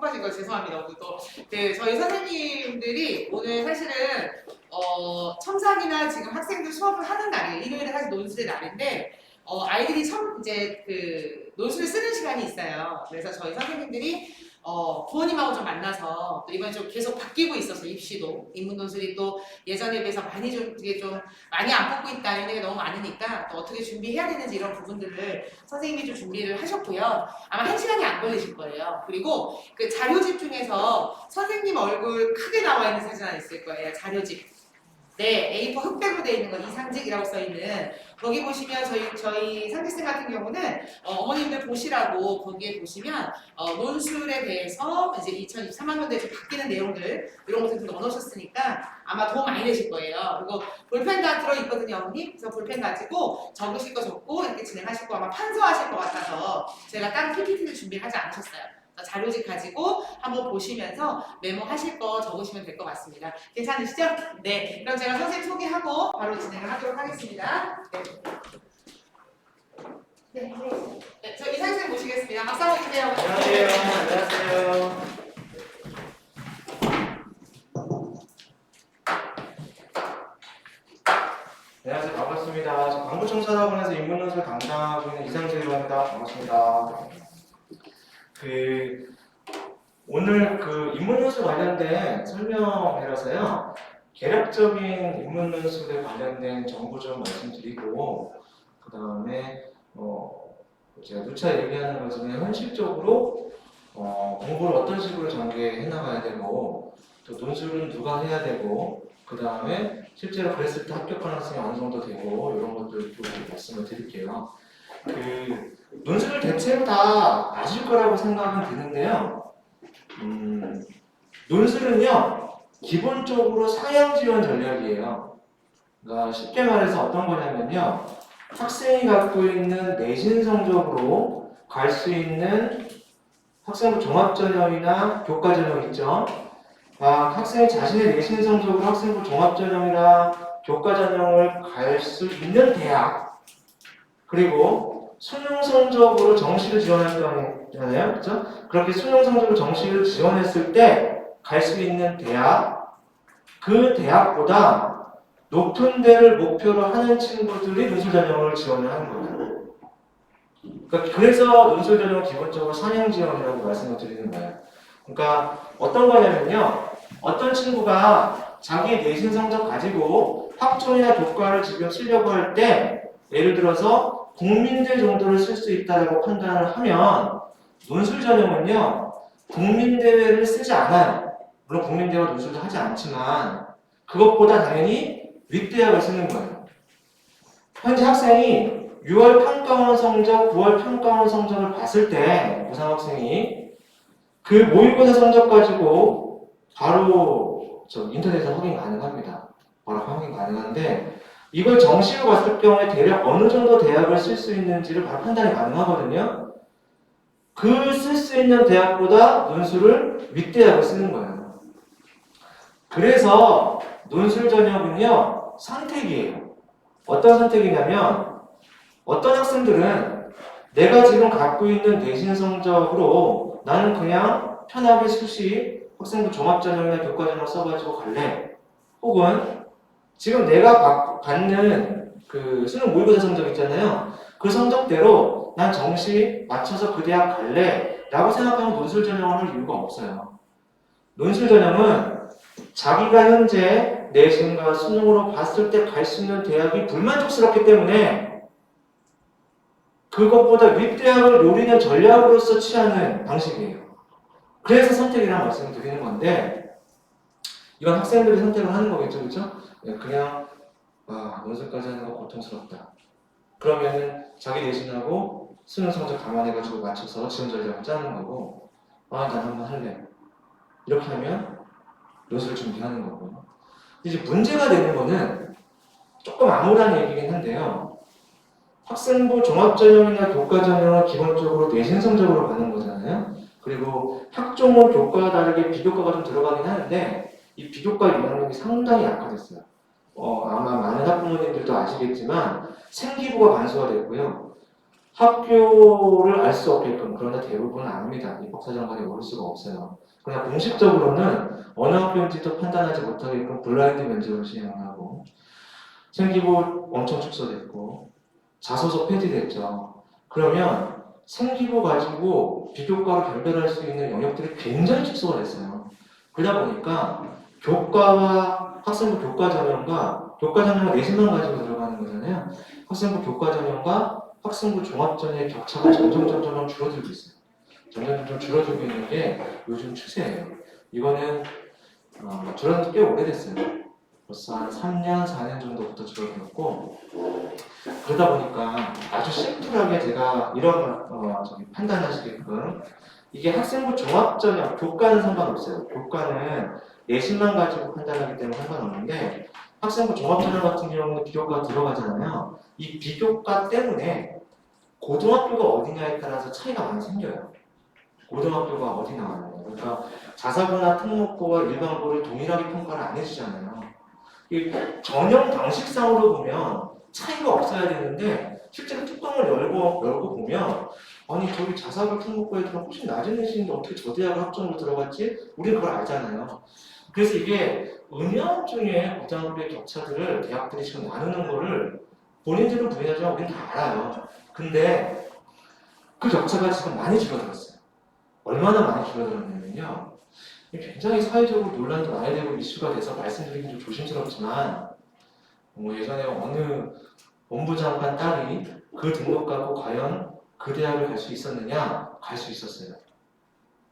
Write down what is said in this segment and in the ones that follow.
속아진 거 죄송합니다. 오늘 또 저희 선생님들이 오늘 사실은 첨삭이나 지금 학생들 수업을 하는 날이에요. 일요일에 사실 논술의 날인데 아이들이 이제 그 논술을 쓰는 시간이 있어요. 그래서 저희 선생님들이 부모님하고 좀 만나서 또 이번에 좀 계속 바뀌고 있어서 입시도 인문 논술이 또 예전에 비해서 많이 이게 좀 많이 안 뽑고 있다 이런 얘기가 너무 많으니까 또 어떻게 준비해야 되는지 이런 부분들을 선생님이 좀 준비를 하셨고요. 아마 1시간이 안 걸리실 거예요. 그리고 그 자료집 중에서 선생님 얼굴 크게 나와 있는 사진 하나 있을 거예요. 자료집. 네, A4 흑백으로 되어 있는 건 이상직이라고 써 있는 거기 보시면 저희 상지쌤 같은 경우는 어머님들 보시라고 거기에 보시면 논술에 대해서 이제 2023학년도에 좀 바뀌는 내용들 이런 것들 좀 넣어놓으셨으니까 아마 도움 많이 되실 거예요. 그리고 볼펜 다 들어있거든요, 어머님. 그래서 볼펜 가지고 적으실 거 적고 이렇게 진행하실 거 아마 판서하실 것 같아서 제가 다른 PPT를 준비하지 않으셨어요. 자료집 가지고 한번 보시면서 메모하실 거 적으시면 될 것 같습니다. 괜찮으시죠? 네, 그럼 제가 선생님 소개하고 바로 진행을 하도록 하겠습니다. 네, 저 이상생 모시겠습니다. 박수 한번 주세요. 안녕하세요. 안녕하세요. 안녕하세요. 반갑습니다. 저 광부청산학원에서 인문논술 담당하고 있는 이상재라고 합니다. 반갑습니다. 오늘 인문논술 관련된 설명이라서요. 개략적인 인문논술에 관련된 정보 좀 말씀드리고 그 다음에 제가 누차 얘기하는 것 중에 현실적으로 공부를 어떤 식으로 전개해 나가야 되고 또 논술은 누가 해야 되고 그 다음에 실제로 그랬을 때 합격 가능성이 어느 정도 되고 이런 것들도 말씀을 드릴게요. 논술을 대체로 다 아실 거라고 생각은 드는데요. 논술은요 기본적으로 상향 지원 전략이에요. 그러니까 쉽게 말해서 어떤 거냐면요. 학생이 갖고 있는 내신 성적으로 갈 수 있는 학생부 종합전형이나 교과전형 있죠. 학생이 자신의 내신 성적으로 학생부 종합전형이나 교과전형을 갈 수 있는 대학 그리고 수능 성적으로 정시를 지원했잖아요. 그렇죠? 그렇게 수능 성적으로 정시를 지원했을 때 갈 수 있는 대학 그 대학보다 높은 데를 목표로 하는 친구들이 논술 전형을 지원을 하는 거예요. 그러니까 그래서 논술 전형은 기본적으로 상향 지원이라고 말씀을 드리는 거예요. 그러니까 어떤 거냐면요. 어떤 친구가 자기 내신 성적 가지고 학종이나 교과를 지금 쓰려고 할 때 예를 들어서 국민대 정도를 쓸 수 있다고 판단을 하면 논술 전형은요. 국민대회를 쓰지 않아요. 물론 국민대와 논술도 하지 않지만 그것보다 당연히 윗대학을 쓰는 거예요. 현재 학생이 6월 평가원 성적, 9월 평가원 성적을 봤을 때 고3 학생이 그 모의고사 성적 가지고 바로 인터넷에서 확인 가능합니다. 바로 확인 가능한데 이걸 정시로 봤을 경우에 대략 어느 정도 대학을 쓸 수 있는지를 바로 판단이 가능하거든요. 그 쓸 수 있는 대학보다 논술을 윗대학을 쓰는 거예요. 그래서 논술 전형은요 선택이에요. 어떤 선택이냐면 어떤 학생들은 내가 지금 갖고 있는 내신 성적으로 나는 그냥 편하게 수시 학생부 종합전형이나 교과전형 써가지고 갈래. 혹은 지금 내가 받는 그 수능 모의고사 성적 있잖아요. 그 성적대로 난 정시 맞춰서 그 대학 갈래 라고 생각하면 논술 전형을 할 이유가 없어요. 논술 전형은 자기가 현재 내신과 수능으로 봤을 때 갈 수 있는 대학이 불만족스럽기 때문에 그것보다 윗대학을 노리는 전략으로서 취하는 방식이에요. 그래서 선택이라는 말씀을 드리는 건데 이건 학생들이 선택을 하는 거겠죠, 그렇죠? 그냥 논술까지 하는 거 고통스럽다. 그러면은 자기 내신하고 수능 성적 감안해가지고 맞춰서 지원 전략을 짜는 거고 난 한번 할래. 이렇게 하면 논술을 준비하는 거고. 이제 문제가 되는 거는 조금 암울한 얘기긴 한데요. 학생부 종합전형이나 교과전형은 기본적으로 내신 성적으로 가는 거잖아요. 그리고 학종은 교과와 다르게 비교과가 좀 들어가긴 하는데 이 비교과 영향력이 상당히 약화됐어요. 아마 많은 학부모님들도 아시겠지만 생기부가 간소화됐고요. 학교를 알 수 없게끔, 그러나 대부분은 압니다. 입학사정관이 모를 수가 없어요. 그러나 공식적으로는 어느 학교인지도 판단하지 못하게끔 블라인드 면접을 시행하고 생기부 엄청 축소됐고 자소서 폐지됐죠. 그러면 생기부 가지고 비교과로 변별할 수 있는 영역들이 굉장히 축소가 됐어요. 그러다 보니까 교과와 학생부 교과 전형과 교과 전형은 내신만 가지고 들어가는 거잖아요. 학생부 교과 전형과 학생부 종합 전형의 격차가 점점 줄어들고 있어요. 점점 줄어들고 있는 게 요즘 추세예요. 이거는 줄어든 지 꽤 오래됐어요. 벌써 한 3년, 4년 정도부터 줄어들었고 그러다 보니까 아주 심플하게 제가 이런 판단하시게끔 이게 학생부 종합전형 교과는 상관없어요. 교과는 내신만 가지고 판단하기 때문에 상관없는데 학생부 종합전형 같은 경우는 비교과가 들어가잖아요. 이 비교과 때문에 고등학교가 어디냐에 따라서 차이가 많이 생겨요. 고등학교가 어디 나와요. 그러니까 자사고나 특목고와 일반고를 동일하게 평가를 안 해주잖아요. 이 전형 방식상으로 보면 차이가 없어야 되는데 실제로 뚜껑을 열고 보면 아니 저기 자사고 특목고 애들은 훨씬 낮은 내신인데 어떻게 저 대학을 학점으로 들어갔지? 우리는 그걸 알잖아요. 그래서 이게 은연중에 고등학교의 격차들을 대학들이 지금 나누는 거를 본인들은 부인하지만 우리는 다 알아요. 근데 그 격차가 지금 많이 줄어들었어요. 얼마나 많이 줄어들었냐면요. 굉장히 사회적으로 논란도 많이 되고 이슈가 돼서 말씀드리기 좀 조심스럽지만 예전에 어느 본부장관 딸이 그 등록 갖고 과연 그 대학을 갈 수 있었느냐? 갈 수 있었어요.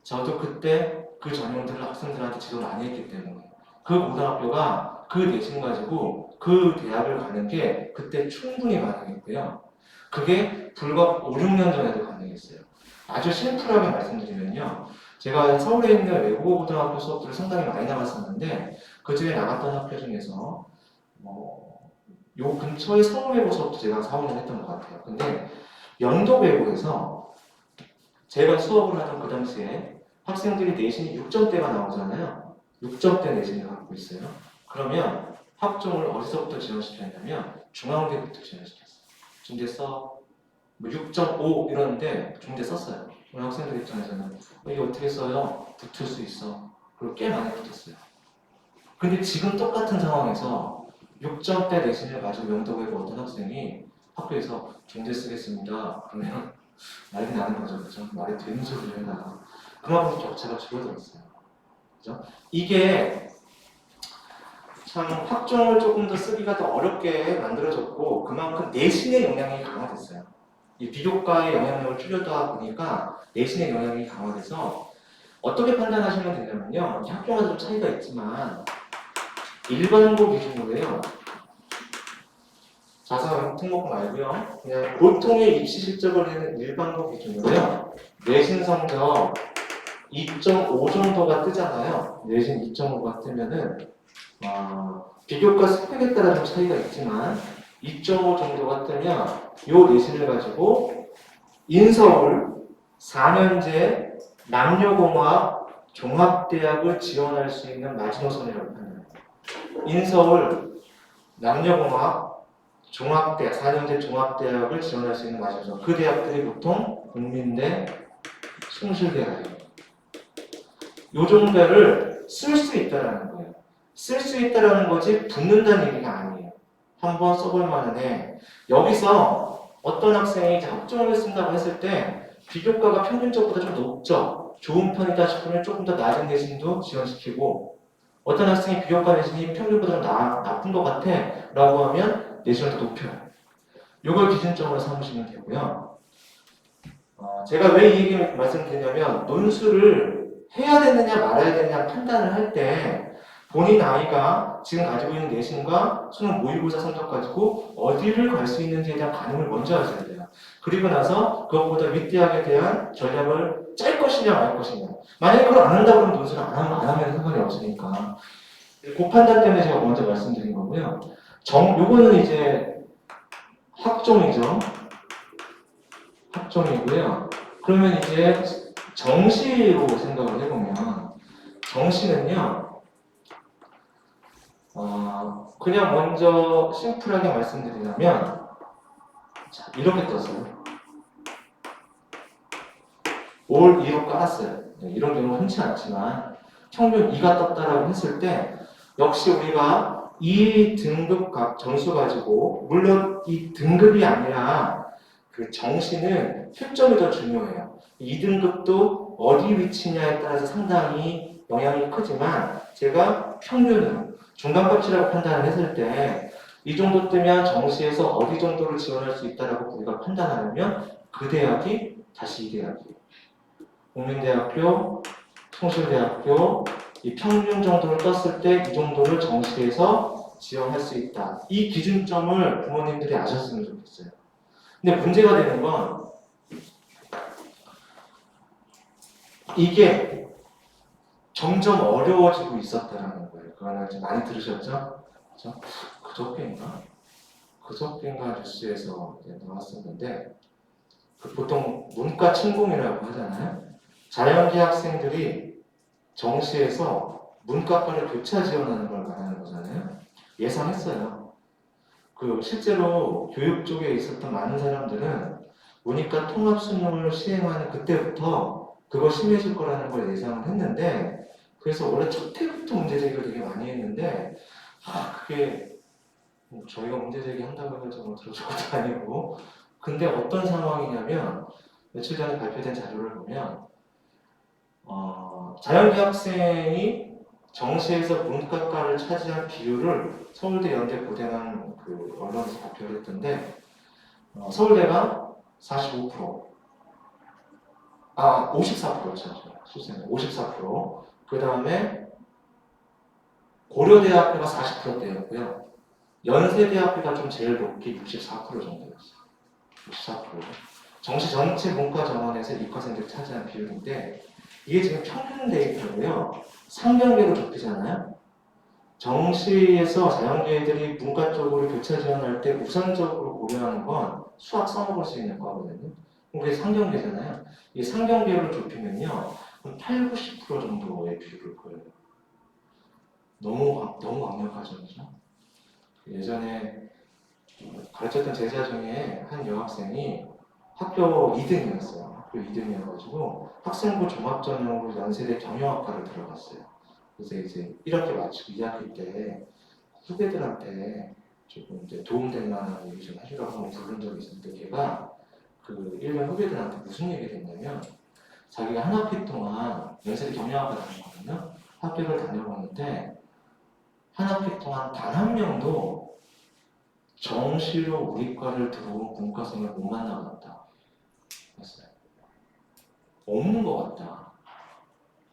저도 그때 그 전형들을 학생들한테 지도를 많이 했기 때문에 그 고등학교가 그 내신 가지고 그 대학을 가는 게 그때 충분히 가능했고요. 그게 불과 5, 6년 전에도 가능했어요. 아주 심플하게 말씀드리면요. 제가 서울에 있는 외국어 고등학교 수업들을 상당히 많이 나갔었는데 그 중에 나갔던 학교 중에서 요 근처에 서울외고 수업도 제가 4, 5년 했던 것 같아요. 근데 영도외고에서 제가 수업을 하던 그 당시에 학생들이 내신이 6점대가 나오잖아요. 6점대 내신을 갖고 있어요. 그러면 학종을 어디서부터 지원시켰냐면 중앙대부터 지원시켰어요. 중대 써? 6.5 이러는데 중대 썼어요. 우리 학생들 입장에서는 이게 어떻게 써요? 붙을 수 있어. 그리고 꽤 많이 붙었어요. 근데 지금 똑같은 상황에서 6점대 내신을 가지고 영도외고 어떤 학생이 학교에서 중대 쓰겠습니다. 그러면 난리 나는 거죠. 그죠? 말이 되는 소리를 해라. 그만큼 격차가 줄어들었어요. 그죠? 이게 참 학종을 조금 더 쓰기가 더 어렵게 만들어졌고 그만큼 내신의 영향이 강화됐어요. 이 비교과의 영향력을 줄여다 보니까 내신의 영향이 강화돼서 어떻게 판단하시면 되냐면요. 이 학교마다 좀 차이가 있지만 일반고 기준으로요. 자사 특목고 말고요. 그냥 보통의 입시 실적을 내는 일반고 기준으로요. 내신 성적 2.5 정도가 뜨잖아요. 내신 2.5가 뜨면은 비교과 스펙에 따라 좀 차이가 있지만 2.5 정도가 뜨면 이 내신을 가지고 인서울 4년제 남녀공학 종합대학을 지원할 수 있는 마지노선이라고 합니다. 인서울 남녀공학 종합대학 4년제 종합대학을 지원할 수 있는 마지노선. 그 대학들이 보통 국민대, 숭실대학이에요. 요 정도를 쓸 수 있다는 거예요. 쓸 수 있다는 거지 붙는다는 얘기가 아니에요. 한번 써볼 만한데 여기서 어떤 학생이 이제 학종을 쓴다고 했을 때 비교과가 평균적보다 좀 높죠. 좋은 편이다 싶으면 조금 더 낮은 내신도 지원시키고 어떤 학생이 비교과 내신이 평균보다 좀 나쁜 것 같아 라고 하면 내신을 더 높여요. 이걸 기준점으로 삼으시면 되고요. 제가 왜 이 얘기를 말씀드리냐면 논술을 해야 되느냐 말아야 되느냐 판단을 할 때 본인 아이가 지금 가지고 있는 내신과 수능 모의고사 성적 가지고 어디를 갈 수 있는지에 대한 가늠을 먼저 하셔야 돼요. 그리고 나서 그것보다 윗대학에 대한 전략을 짤 것이냐 말 것이냐. 만약에 그걸 안 한다고 하면 논술을 안 하면 상관이 없으니까. 그 판단 때문에 제가 먼저 말씀드린 거고요. 요거는 이제 학종이죠. 학종이고요. 그러면 이제 정시로 생각을 해보면 정시는요. 그냥 먼저 심플하게 말씀드리자면 자, 이렇게 떴어요. 올 2로 깔았어요. 이런 경우 흔치 않지만 평균 2가 떴다라고 했을 때 역시 우리가 이 등급 점수 가지고 물론 이 등급이 아니라 그 정시는 표점이 더 중요해요. 2등급도 어디 위치냐에 따라서 상당히 영향이 크지만 제가 평균으로 중간값이라고 판단을 했을 때 이 정도 뜨면 정시에서 어디 정도를 지원할 수 있다라고 우리가 판단하면 그 대학이 다시 이 대학이에요. 국민대학교, 성실대학교 이 평균 정도를 떴을 때 이 정도를 정시에서 지원할 수 있다. 이 기준점을 부모님들이 아셨으면 좋겠어요. 근데 문제가 되는 건 이게 점점 어려워지고 있었다는 거예요. 그거는 좀 많이 들으셨죠? 그죠? 그저께인가 뉴스에서 나왔었는데 보통 문과 침공이라고 하잖아요. 자연계 학생들이 정시에서 문과과를 교차 지원하는 걸 말하는 거잖아요. 예상했어요. 실제로 교육 쪽에 있었던 많은 사람들은 문이과 통합수능을 시행하는 그때부터 그거 심해질 거라는 걸 예상을 했는데 그래서 원래 첫 해부터 문제제기를 되게 많이 했는데 그게 저희가 문제제기 한다고 해가지고 들어줄 것도 아니고 근데 어떤 상황이냐면 며칠 전에 발표된 자료를 보면 자연계 학생이 정시에서 문과과를 차지한 비율을 서울대, 연대, 고대만 언론에서 발표를 했던데 서울대가 45%, 54%죠. 실제는 54%. 그 다음에 고려대학교가 40%대였고요. 연세대학교가 좀 제일 높게 64% 정도였어요. 64%. 정시 전체 문과 전원에서 이과생들이 차지한 비율인데 이게 지금 평균 데이터고요. 상경계로 좁히잖아요. 정시에서 자연계들이 문과 쪽으로 교차 지원할 때 우선적으로 고려하는 건 수학 써먹을 수 있는 거거든요. 그게 상경계잖아요. 이 상경계로 좁히면요. 한 8, 90% 정도의 비율을 보여요. 너무 강력하죠. 그죠? 예전에 가르쳤던 제자 중에 한 여학생이 학교 2등이었어요. 학교 2등이어가지고 학생부 종합전형으로 연세대 경영학과를 들어갔어요. 그래서 이제 1학기 마치고 2학기 때 후배들한테 조금 이제 도움될 만한 얘기 좀 해주라고 부른 적이 있었는데 걔가 1년 후배들한테 무슨 얘기를 했냐면 자기가 한 학기 동안 연세대 경영학과 다녔거든요. 학교를 다녀보는데 한 학기 동안 단 한 명도 정시로 우리 과를 들어온 문과생을 못 만나봤다. 했어요. 없는 것 같다.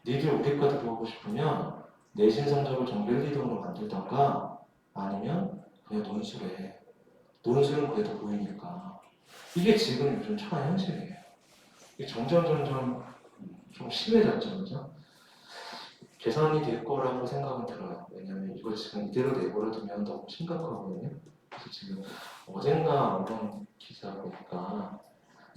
니들 우리 과 들어오고 싶으면 내신 성적을 전교 1, 2등으로 만들던가 아니면 그냥 논술해. 논술은 그래도 보이니까. 이게 지금 요즘 처한 현실이에요. 이게 점점 좀 심해졌죠. 그죠? 개선이 될 거라고 생각은 들어요. 왜냐면 이걸 지금 이대로 내버려두면 너무 심각하거든요. 그래서 지금 어젠가 언론 기사 보니까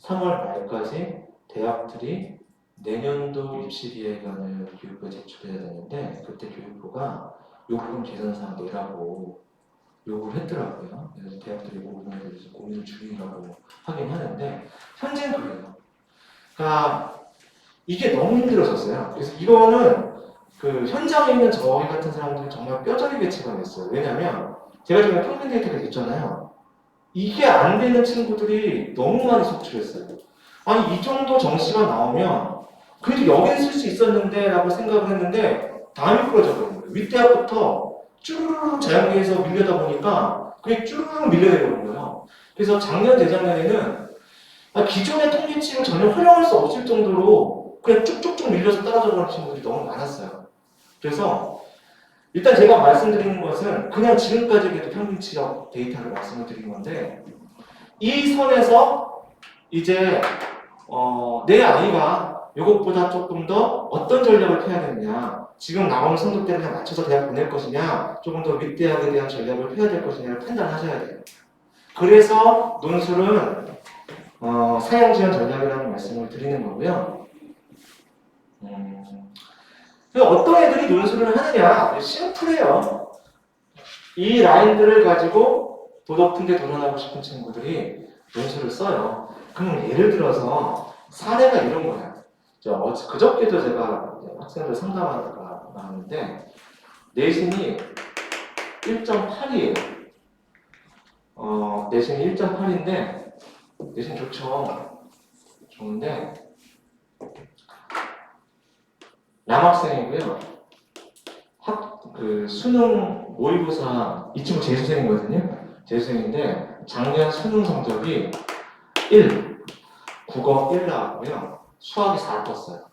3월 말까지 대학들이 내년도 입시기획안을 교육부에 제출해야 되는데 그때 교육부가 요금 개선사항 내라고 요구를 했더라고요. 그래서 대학들이 그 부분에 대해서 고민을 중이라고 하긴 하는데 현재는 그래요. 그러니까 이게 너무 힘들어졌어요. 그래서 이거는 현장에 있는 저희 같은 사람들이 정말 뼈저리게 체감했어요. 왜냐면 제가 지금 평균 데이터가 있잖아요. 이게 안 되는 친구들이 너무 많이 속출했어요. 아니 이 정도 정시가 나오면 그래도 여긴 쓸 수 있었는데 라고 생각을 했는데 다 미끄러져 버린 거예요. 윗대학부터 쭈르르 자연계에서 밀려다 보니까 그게 쭈르르 밀려내버린 거예요. 그래서 작년 재작년에는 기존의 통계치를 전혀 활용할 수 없을 정도로 그냥 쭉쭉쭉 밀려서 떨어져 버린 친구들이 너무 많았어요. 그래서 일단 제가 말씀드리는 것은 그냥 지금까지 그래도 평균치적 데이터를 말씀을 드린 건데 이 선에서 이제 내 아이가 이것보다 조금 더 어떤 전략을 펴야 되느냐 지금 나오는 성적대로 그냥 맞춰서 대학 보낼 것이냐 조금 더 윗대학에 대한 전략을 펴야 될 것이냐를 판단하셔야 돼요. 그래서 논술은 사형지원 전략이라는 말씀을 드리는 거고요. 어떤 애들이 논술을 하느냐 심플해요. 이 라인들을 가지고 도 높은 데 도전하고 싶은 친구들이 논술을 써요. 그럼 예를 들어서 사례가 이런 거야. 그저께도 제가 이제 학생들 상담하다가 나왔는데 내신이 1.8이에요. 내신이 1.8인데 내신 좋죠. 좋은데 남학생이고요. 수능 모의고사 이 친구 재수생이거든요. 재수생인데 작년 수능 성적이 1, 국어 1 나왔고요. 수학이 4 떴어요.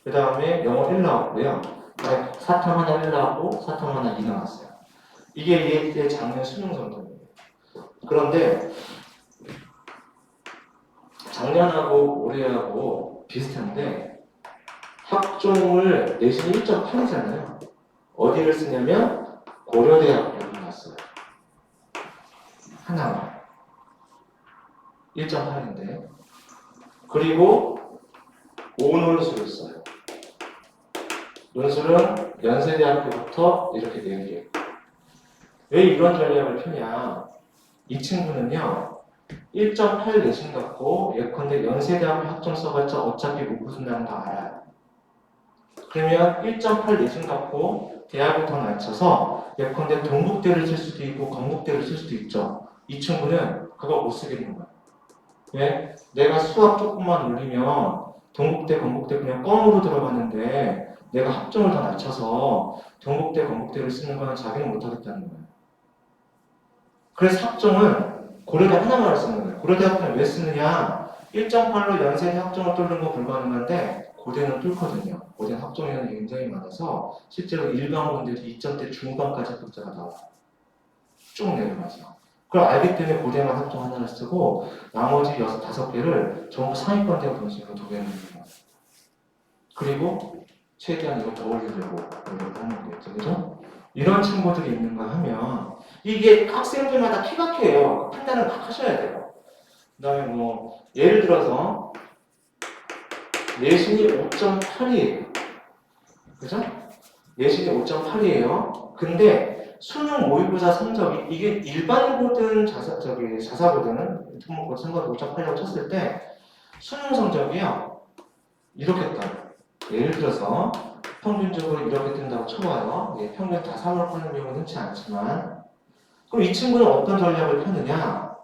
그 다음에 영어 1 나왔고요. 그다음에 사탐 하나 1 나왔고 사탐 하나 2 나왔어요. 이게 얘 작년 수능 성적이에요. 그런데 작년하고 올해하고 비슷한데 학종을 내신이 1.8이잖아요. 어디를 쓰냐면 고려대학교를 나왔어요. 하나만 1.8인데 그리고 5논술을 써요. 논술은 연세대학교부터 이렇게 4개. 왜 이런 전략을 펴냐? 이 친구는요 1.8 내신 갖고 예컨대 연세대학교 학종 써봤자 어차피 못 붙는다는 거 알아요. 그러면 1.8 내신 갖고 대학을 더 낮춰서 예컨대 동국대를 쓸 수도 있고 건국대를 쓸 수도 있죠. 이 친구는 그거 못 쓰겠는 거예요. 왜? 내가 수학 조금만 올리면 동국대, 건국대 그냥 껌으로 들어가는데 내가 학종을 더 낮춰서 동국대, 건국대를 쓰는 거는 자기는 못하겠다는 거예요. 그래서 학종은 고려대 하나만을 쓰는 거예요. 고려대학교는 왜 쓰느냐? 1.8로 연세대 학종을 뚫는 거 불가능한데 고대는 뚫거든요. 고대는 학종에는 굉장히 많아서 실제로 일반고인데도 2점대 중반까지 학자가 나와요. 쭉 내려가서. 그걸 알기 때문에 고대만 학종 하나를 쓰고 나머지 5개를 전부 상위권 대학 동시에 도배하는 거예요. 그리고 최대한 이거 더 올리려고 하는 거겠죠. 그죠? 이런 친구들이 있는가 하면 이게 학생들마다 케바케예요. 판단을 막 하셔야 돼요. 그 다음에 뭐 예를 들어서 내신이 5.8이에요. 그죠? 내신이 5.8이에요. 근데 수능 모의고사 성적이 이게 일반고든 자사고든 특목고 성적 5.8이라고 쳤을 때 수능 성적이요. 이렇게 떠요. 예를 들어서 평균적으로 이렇게 뜬다고 쳐봐요. 예, 평균 다 3월 하는 경우는 흔치 않지만 그럼 이 친구는 어떤 전략을 펴느냐?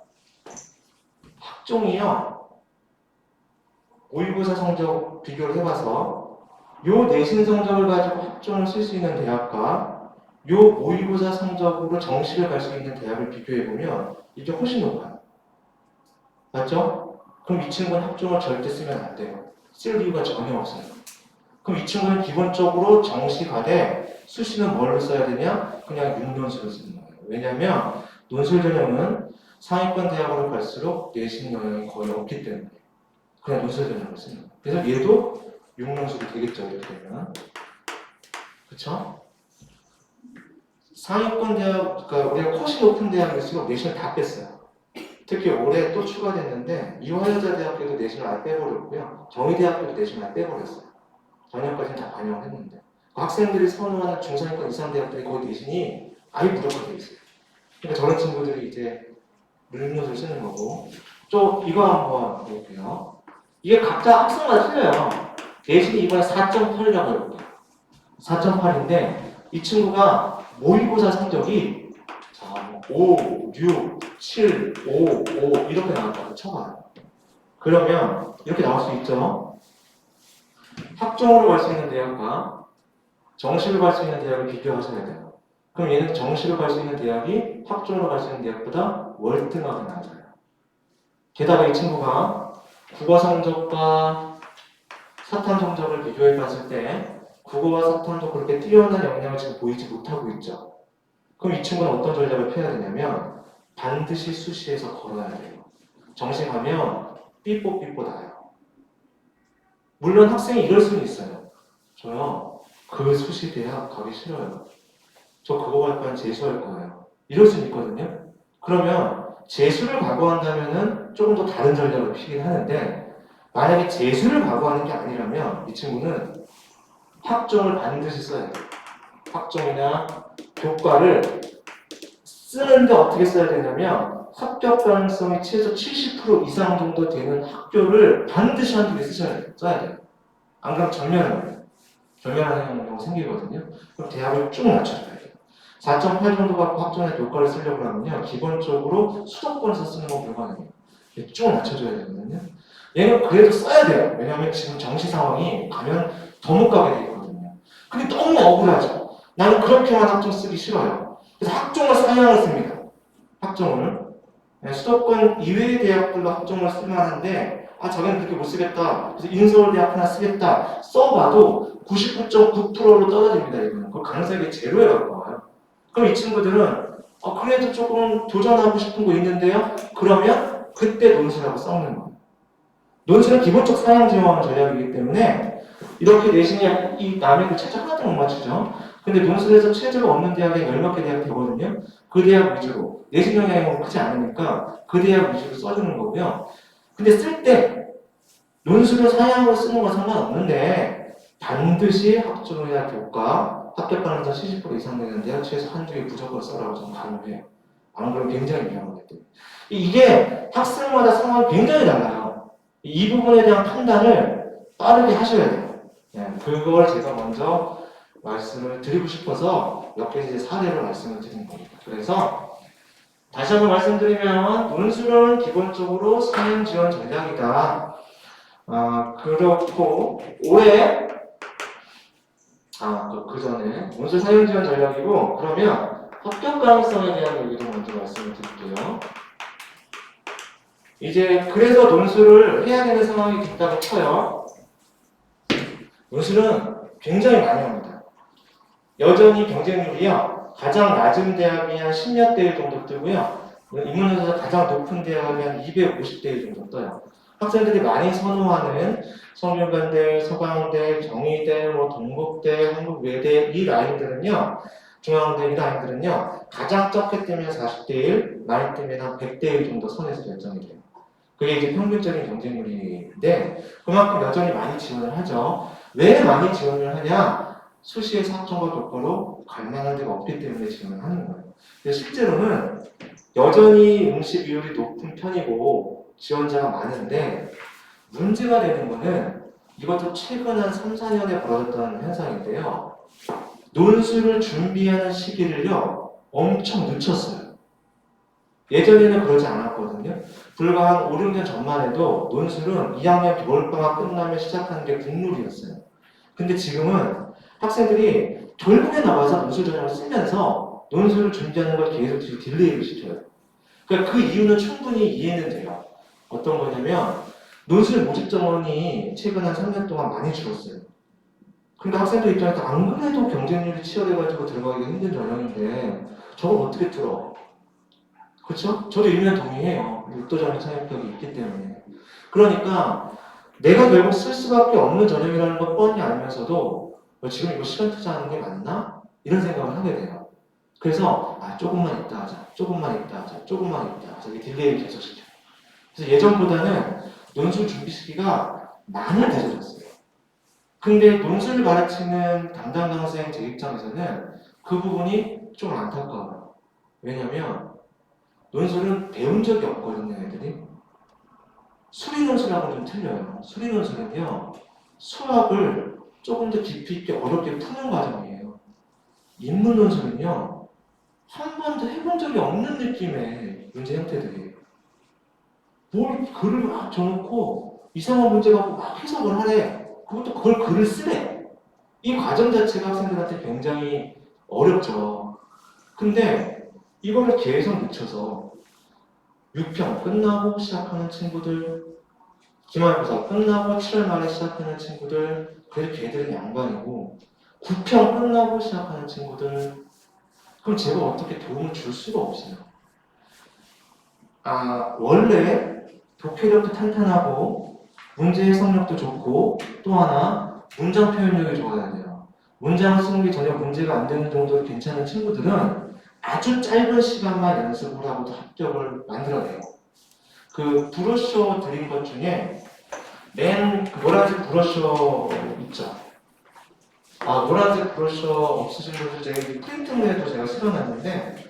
학종이요. 모의고사 성적 비교를 해봐서 요 내신 성적을 가지고 학종을 쓸 수 있는 대학과 요 모의고사 성적으로 정시를 갈 수 있는 대학을 비교해보면 이게 훨씬 높아요. 맞죠? 그럼 이 친구는 학종을 절대 쓰면 안 돼요. 쓸 이유가 전혀 없어요. 그럼 이 친구는 기본적으로 정시 가되 수시는 뭘로 써야 되냐? 그냥 6논술을 쓰는 거예요. 왜냐하면 논술 전형은 상위권 대학으로 갈수록 내신 영향이 거의 없기 때문에 그냥 논술 전형을 쓰는 거예요. 그래서 얘도 6논술이 되겠죠. 이렇게 되면. 그쵸? 상위권 대학, 그러니까 우리가 컷이 높은 대학일수록 내신을 다 뺐어요. 특히 올해 또 추가됐는데 이화여자대학교도 내신을 아예 빼버렸고요. 정의대학교도 내신을 아예 빼버렸어요. 전형까지는 다 반영을 했는데 그 학생들이 선호하는 중상위권 이상 대학들이 거의 내신이 아예 무조건 돼 있어요. 그러니까 저런 친구들이 이제 물리노트를 쓰는 거고 또 이거 한번 볼게요. 이게 각자 학생마다 틀려요. 내신이 이번에 4.8이라고 해요. 4.8인데 이 친구가 모의고사 성적이 5, 6, 7, 5, 5 이렇게 나왔다고 쳐봐요. 그러면 이렇게 나올 수 있죠. 학종으로 갈 수 있는 대학과 정시로 갈 수 있는 대학을 비교하셔야 돼요. 그럼 얘는 정시로 갈 수 있는 대학이 학종으로 갈 수 있는 대학보다 월등하게 낮아요. 게다가 이 친구가 국어 성적과 사탐 성적을 비교해 봤을 때 국어와 사탐도 그렇게 뛰어난 역량을 지금 보이지 못하고 있죠. 그럼 이 친구는 어떤 전략을 펴야 되냐면 반드시 수시에서 걸어야 돼요. 정시 가면 삐뽀삐뽀 나요. 물론 학생이 이럴 수는 있어요. 저요, 그 수시 대학 가기 싫어요. 저 그거 갈 거면 재수할 거예요. 이럴 수는 있거든요. 그러면 재수를 각오한다면은 조금 더 다른 전략을 피긴 하는데 만약에 재수를 각오하는 게 아니라면 이 친구는 학종을 반드시 써야 돼요. 학종이나 교과를 쓰는데 어떻게 써야 되냐면 합격 가능성이 최소 70% 이상 정도 되는 학교를 반드시 한두 개 써야 돼요. 안 그러면 절멸하는 경우 생기거든요. 그럼 대합을 쭉 낮춰줘야 돼요. 4.8 정도 갖고 학점의 교과를 쓰려고 하면요. 기본적으로 수도권에서 쓰는 건 불가능해요. 쭉 낮춰줘야 되거든요. 얘는 그래도 써야 돼요. 왜냐하면 지금 정시 상황이 가면 더 못 가게 돼 있거든요. 근데 너무 억울하죠. 나는 그렇게만 학종 쓰기 싫어요. 그래서 학종을 사양을 씁니다. 학종을. 수도권 이외의 대학들로 학종을 쓸만한데 저긴 그렇게 못 쓰겠다. 그래서 인서울대학 하나 쓰겠다. 써봐도 99.9%로 떨어집니다. 이거는. 그 가능성이 제로에 가까워요. 그럼 이 친구들은 그래도 조금 도전하고 싶은 거 있는데요. 그러면 그때 논술하고 싸우는 거예요. 논술은 기본적 사양 지원 전략이기 때문에 이렇게 내신이 이 남의 최저 하나도 못 맞추죠. 근데 논술에서 최저가 없는 대학에 열몇 개 대학 되거든요. 그 대학 위주로 내신 영향이 크지 않으니까 그 대학 위주로 써주는 거고요. 근데 쓸 때 논술을 사양으로 쓰는 건 상관없는데 반드시 학종이나 교과 합격 가능성 70% 이상 되는 대학 최소 한두 개 무조건 써라고 저는 강요해요. 안 그러면 굉장히 위험하기 때문에. 이게 학생마다 상황이 굉장히 달라요. 이 부분에 대한 판단을 빠르게 하셔야 돼요. 그걸 제가 먼저 말씀을 드리고 싶어서 몇 개 이제 사례로 말씀을 드린 겁니다. 그래서 다시 한번 말씀드리면 논술은 기본적으로 사양 지원 전략이다. 그렇고 올해 그 전에 논술 사용 지원 전략이고 그러면 합격 가능성에 대한 얘기도 먼저 말씀을 드릴게요. 이제 그래서 논술을 해야 되는 상황이 됐다고 쳐요. 논술은 굉장히 많이 합니다. 여전히 경쟁률이요. 가장 낮은 대학이 한 10몇 대 1 정도 뜨고요. 인문에서 가장 높은 대학이 한 250대 1 정도 떠요. 학생들이 많이 선호하는 성균관대, 서강대, 경희대, 동국대, 한국외대 이 라인들은요. 중앙대 이 라인들은요. 가장 적게 뜨면 40대 1, 많이 뜨면 한 100대 1 정도 선에서 결정이 돼요. 그게 이제 평균적인 경쟁률인데 그만큼 여전히 많이 지원을 하죠. 왜 많이 지원을 하냐? 수시에서 학종과 교과로 갈 만한 데가 없기 때문에 지원을 하는 거예요. 근데 실제로는 여전히 응시 비율이 높은 편이고 지원자가 많은데 문제가 되는 거는 이것도 최근 한 3, 4년에 벌어졌던 현상인데요. 논술을 준비하는 시기를요. 엄청 늦췄어요. 예전에는 그러지 않았거든요. 불과 한 5, 6년 전만 해도 논술은 2학년 겨울방학 끝나면 시작하는 게 국룰이었어요. 근데 지금은 학생들이 결국에 나와서 논술 전형을 쓰면서 논술을 준비하는 걸 계속 딜레이를 시켜요. 그러니까 그 이유는 충분히 이해는 돼요. 어떤 거냐면 논술 모집 정원이 최근 한 3년 동안 많이 줄었어요. 그러니까 학생들 입장에서 안 그래도 경쟁률이 치열해가지고 들어가기가 힘든 전형인데 저걸 어떻게 들어? 그렇죠? 저도 일면 동의해요. 육도적인 차이력이 있기 때문에. 그러니까 내가 결국 쓸 수밖에 없는 전형이라는 걸 뻔히 알면서도 지금 이거 시간 투자하는 게 맞나? 이런 생각을 하게 돼요. 그래서 조금만 있다 하자, 조금만 있다 하자, 조금만 있다 하자. 이게 딜레이를 계속 시켜요. 그래서 예전보다는 논술 준비 시기가 많이 늦어졌어요. 근데 논술을 가르치는 담당 강사인 제 입장에서는 그 부분이 좀 안타까워요. 왜냐면 논술은 배운 적이 없거든요, 애들이. 수리 논술하고는 좀 틀려요. 수리 논술은요, 수학을 조금 더 깊이 있게 어렵게 푸는 과정이에요. 인문 논술은요, 한 번도 해본 적이 없는 느낌의 문제 형태들이에요. 뭘 글을 막 적어놓고 이상한 문제 갖고 막 해석을 하래. 그것도 그걸 글을 쓰래. 이 과정 자체가 학생들한테 굉장히 어렵죠. 근데 이거를 계속 늦춰서 6평 끝나고 시작하는 친구들, 기말고사 끝나고 7월 말에 시작하는 친구들, 그래도 걔들은 양반이고 9평 끝나고 시작하는 친구들, 그럼 제가 어떻게 도움을 줄 수가 없어요. 원래 독해력도 탄탄하고 문제 해석력도 좋고 또 하나 문장 표현력이 좋아야 돼요. 문장을 쓰는 게 전혀 문제가 안 되는 정도로 괜찮은 친구들은 아주 짧은 시간만 연습을 하고도 합격을 만들어내요. 그 브로셔 드린 것 중에 맨 노란색 브로셔 있죠? 노란색 브로셔 없으신 분들 제가 프린팅에도 제가 실어놨는데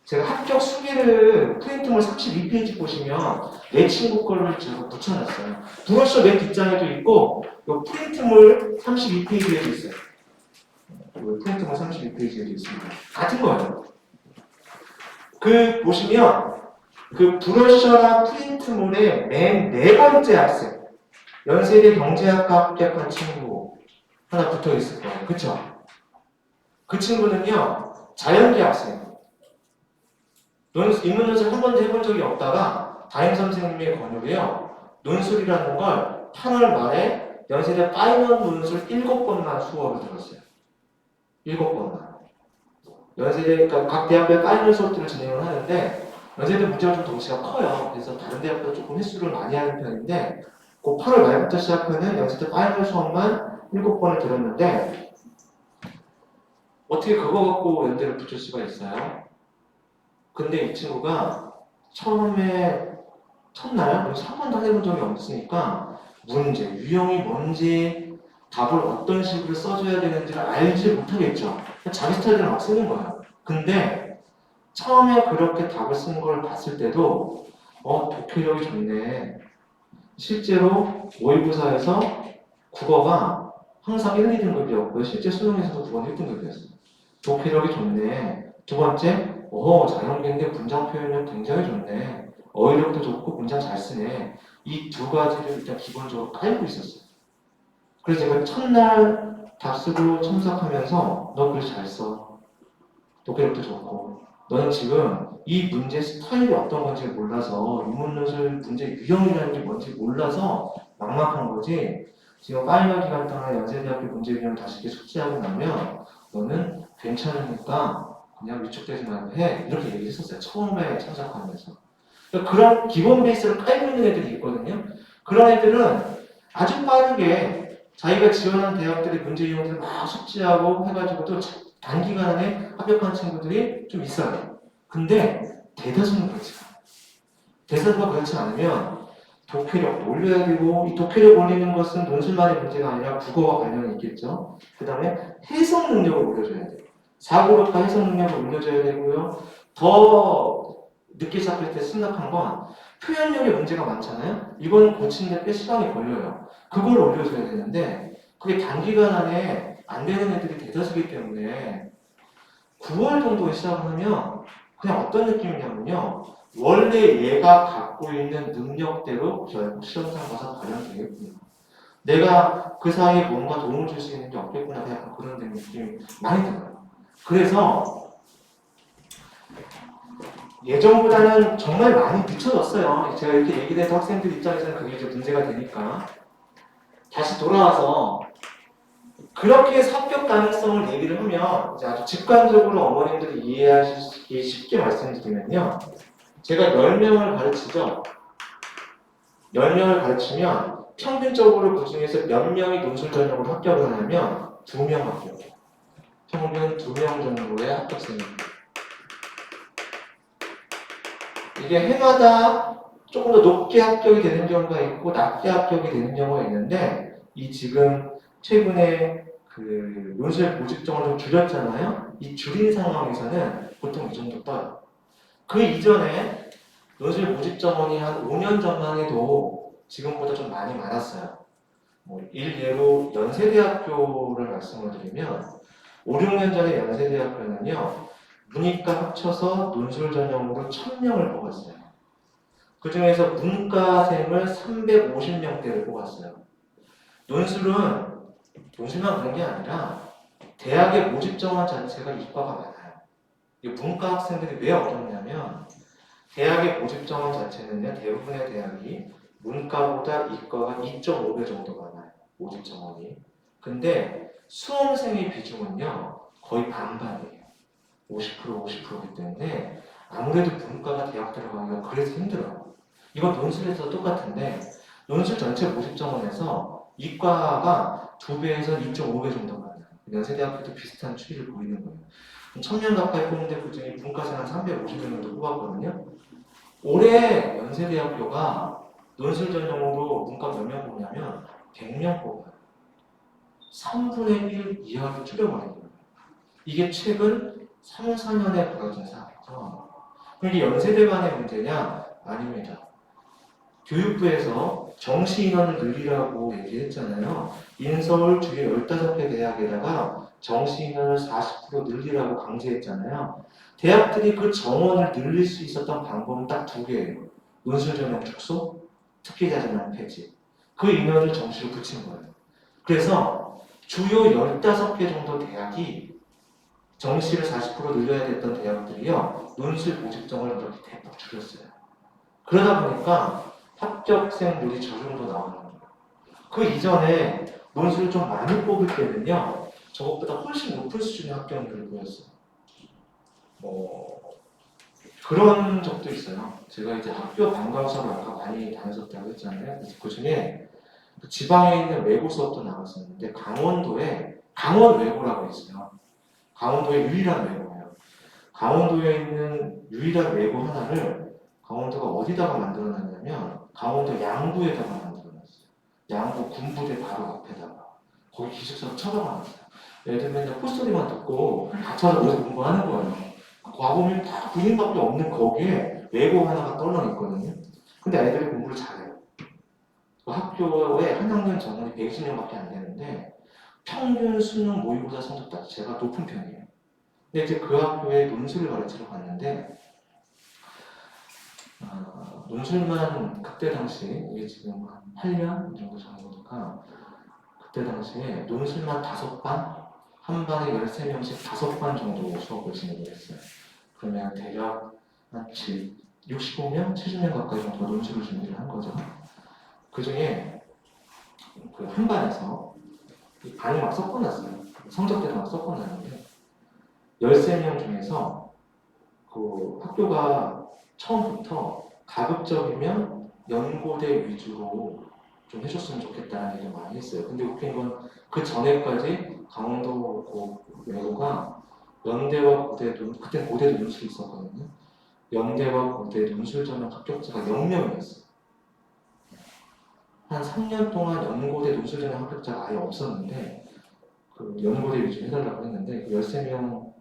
제가 합격 수기를 프린트물 32페이지 보시면 내 친구 거를 제가 붙여놨어요. 브로셔 맨 뒷장에도 있고 요 프린트물 32페이지에도 있어요. 요 프린트물 32페이지에도 있습니다. 같은 거예요. 그 보시면 그 브로셔나 프린트물의 맨 네 번째 학생 연세대 경제학과 합격한 친구 하나 붙어 있을 거예요. 그쵸? 그 친구는요 자연계 학생. 인문논술 한 번도 해본 적이 없다가 담임 선생님의 권유로요 논술이라는 걸 8월 말에 연세대 파이널 논술 7번만 수업을 들었어요. 7번만. 연세대, 그러니까 각 대학별 파이널 수업들을 진행을 하는데 연세대 문제가 좀 덩치가 커요. 그래서 다른 대학보다 조금 횟수를 많이 하는 편인데 그 8월 말부터 시작하는 연세대 파이널 수업만 7번을 들었는데 어떻게 그거 갖고 연대를 붙일 수가 있어요? 근데 이 친구가 처음에 첫날 한 번도 해본 적이 없으니까 문제, 유형이 뭔지 답을 어떤 식으로 써줘야 되는지를 알지 못하겠죠. 자기 스타일대로 막 쓰는 거예요. 근데 처음에 그렇게 답을 쓴 걸 봤을 때도 독해력이 좋네. 실제로 모의고사에서 국어가 항상 1, 2등급이었고요. 실제 수능에서도 2번 1등급이었어요. 독해력이 좋네. 두 번째, 자연계인데 문장 표현력 굉장히 좋네. 어휘력도 좋고 문장 잘 쓰네. 이 두 가지를 일단 기본적으로 깔고 있었어요. 그래서 제가 첫날 답수로 참석하면서 너 글 잘 써. 독해력도 좋고. 너는 지금 이 문제 스타일이 어떤 건지 몰라서 인문논술 문제 유형이라는 게 뭔지 몰라서 막막한 거지. 지금 파이널 기간 동안 연세대학교 문제 유형 다시 이렇게 숙지하고 나면 너는 괜찮으니까 그냥 위축되지만 해. 이렇게 얘기했었어요. 처음에 참석하면서. 그러니까 그런 기본 베이스를 깔고 있는 애들이 있거든요. 그런 애들은 아주 빠르게 자기가 지원한 대학들의 문제 유형들을 막 숙지하고 해가지고도 단기간에 합격한 친구들이 좀 있어요. 근데 대다수는 그렇지 않아요. 대다수가 그렇지 않으면 독해력도 올려야 되고 이 독해력 올리는 것은 논술만의 문제가 아니라 국어와 관련이 있겠죠. 그 다음에 해석 능력을 올려줘야 돼요. 사고력과 해석 능력을 올려줘야 되고요. 더 늦게 시작할 때 심각한 건 표현력에 문제가 많잖아요. 이건 고치는데 꽤 시간이 걸려요. 그걸 올려줘야 되는데 그게 단기간 안에 안 되는 애들이 대다수기 때문에 9월 정도에 시작을 하면 그냥 어떤 느낌이냐면요. 원래 얘가 갖고 있는 능력대로 결국 시험장 가서 발현되겠구나. 내가 그 사이에 뭔가 도움을 줄 수 있는 게 없겠구나. 약간 그런 느낌이 많이 들어요. 그래서 예전보다는 정말 많이 늦춰졌어요. 제가 이렇게 얘기를 해서 학생들 입장에서는 그게 이제 문제가 되니까. 다시 돌아와서 그렇게 합격 가능성을 얘기를 하면 이제 아주 직관적으로 어머님들이 이해하시기 쉽게 말씀드리면요. 제가 10명을 가르치죠. 10명을 가르치면 평균적으로 그 중에서 몇 명이 논술 전형으로 합격을 하냐면 2명 합격이에요. 평균 2명 정도의 합격생입니다. 이게 해마다 조금 더 높게 합격이 되는 경우가 있고 낮게 합격이 되는 경우가 있는데 이 지금 최근에 그 논술 모집점을 좀 줄였잖아요. 이 줄인 상황에서는 보통 이 정도 떠요. 그 이전에 논술 모집 점원이 한 5년 전만 해도 지금보다 좀 많이 많았어요. 일례로 연세대학교를 말씀을 드리면 5, 6년 전에 연세대학교는요. 문이과 합쳐서 논술 전형으로 1000명을 뽑았어요. 그 중에서 문과생을 350명대를 뽑았어요. 논술만 그런 게 아니라 대학의 모집 정원 자체가 이과가 많아요. 이 문과 학생들이 왜 어렵냐면 대학의 모집 정원 자체는요, 대부분의 대학이 문과보다 이과가 2.5배 정도 많아요. 모집 정원이. 근데 수험생의 비중은요, 거의 반반이에요. 50%기 때문에 아무래도 문과가 대학 들어가기가 그래서 힘들어요. 이건 논술에서 똑같은데 논술 전체 모집 정원에서 이과가 2배에서 2.5배 정도 많아요. 연세대학교도 비슷한 추이를 보이는 거예요. 1000명 가까이 뽑는데 그중에 문과생 한 350명 정도 뽑았거든요. 올해 연세대학교가 논술 전형으로 문과 몇 명 뽑냐면 100명 뽑아요. 3분의 1 이하로 줄여버린 거예요. 이게 최근 3, 4년에 벌어진 사항이죠. 이게 연세대 간의 문제냐? 아닙니다. 교육부에서 정시 인원을 늘리라고 얘기했잖아요. 인서울 주요 15개 대학에다가 정시 인원을 40% 늘리라고 강제했잖아요. 대학들이 그 정원을 늘릴 수 있었던 방법은 딱 두 개예요. 논술 전형 축소, 특기자 전형 폐지. 그 인원을 정시로 붙인 거예요. 그래서 주요 15개 정도 대학이 정시를 40% 늘려야 됐던 대학들이요. 논술 모집정을 이렇게 대폭 줄였어요. 그러다 보니까 합격생률이 저 정도 나오는 거예요. 그 이전에 논술을 좀 많이 뽑을 때는요, 저것보다 훨씬 높은 수준의 합격률을 보였어요. 그런 적도 있어요. 제가 이제 학교 방과후 수업을 아까 많이 다녔었다고 했잖아요. 그래서 그 중에 지방에 있는 외고 수업도 나갔었는데 강원도에 강원 외고라고 있어요. 강원도의 유일한 외고예요. 강원도에 있는 유일한 외고 하나를 강원도가 어디다가 만들어놨냐면 강원도 양구에다가 만들어놨어요. 양구 군부대 바로 앞에다가. 거기 기숙사가 쳐다봤어요. 애들 맨날 콧소리만 듣고 갇혀서 거기서 공부하는 거예요. 와보면 다 군인밖에 없는 거기에 외고 하나가 떨려 있거든요. 근데 애들이 공부를 잘해요. 그 학교에 한 학년 전원이 120명밖에 안 되는데 평균 수능 모의고사 성적 자체가 높은 편이에요. 근데 이제 그 학교에 논술을 가르치러 갔는데 논술만 그때 당시 이게 지금 한 8년 정도 전이니까 그때 당시에 논술만 5반, 한 반에 13명씩 5반 정도 수업을 진행을 했어요. 그러면 대략 한 65명, 70명 가까이 정도 논술을 준비를 한 거죠. 그 중에 그 한 반에서 이 반이 막 섞어놨어요. 성적대로 막 섞어놨는데 13명 중에서 그 학교가 처음부터 가급적이면 연고대 위주로 좀 해줬으면 좋겠다는 얘기를 많이 했어요. 근데 웃긴 건 그 전에까지 강원도 외고가 연대와 고대 그때 고대도 논술이 있었거든요. 연대와 고대 논술 전형 합격자가 0명이었어요. 한 3년 동안 연고대 논술 전형 합격자가 아예 없었는데 그 연고대 위주로 해달라고 했는데 그 13명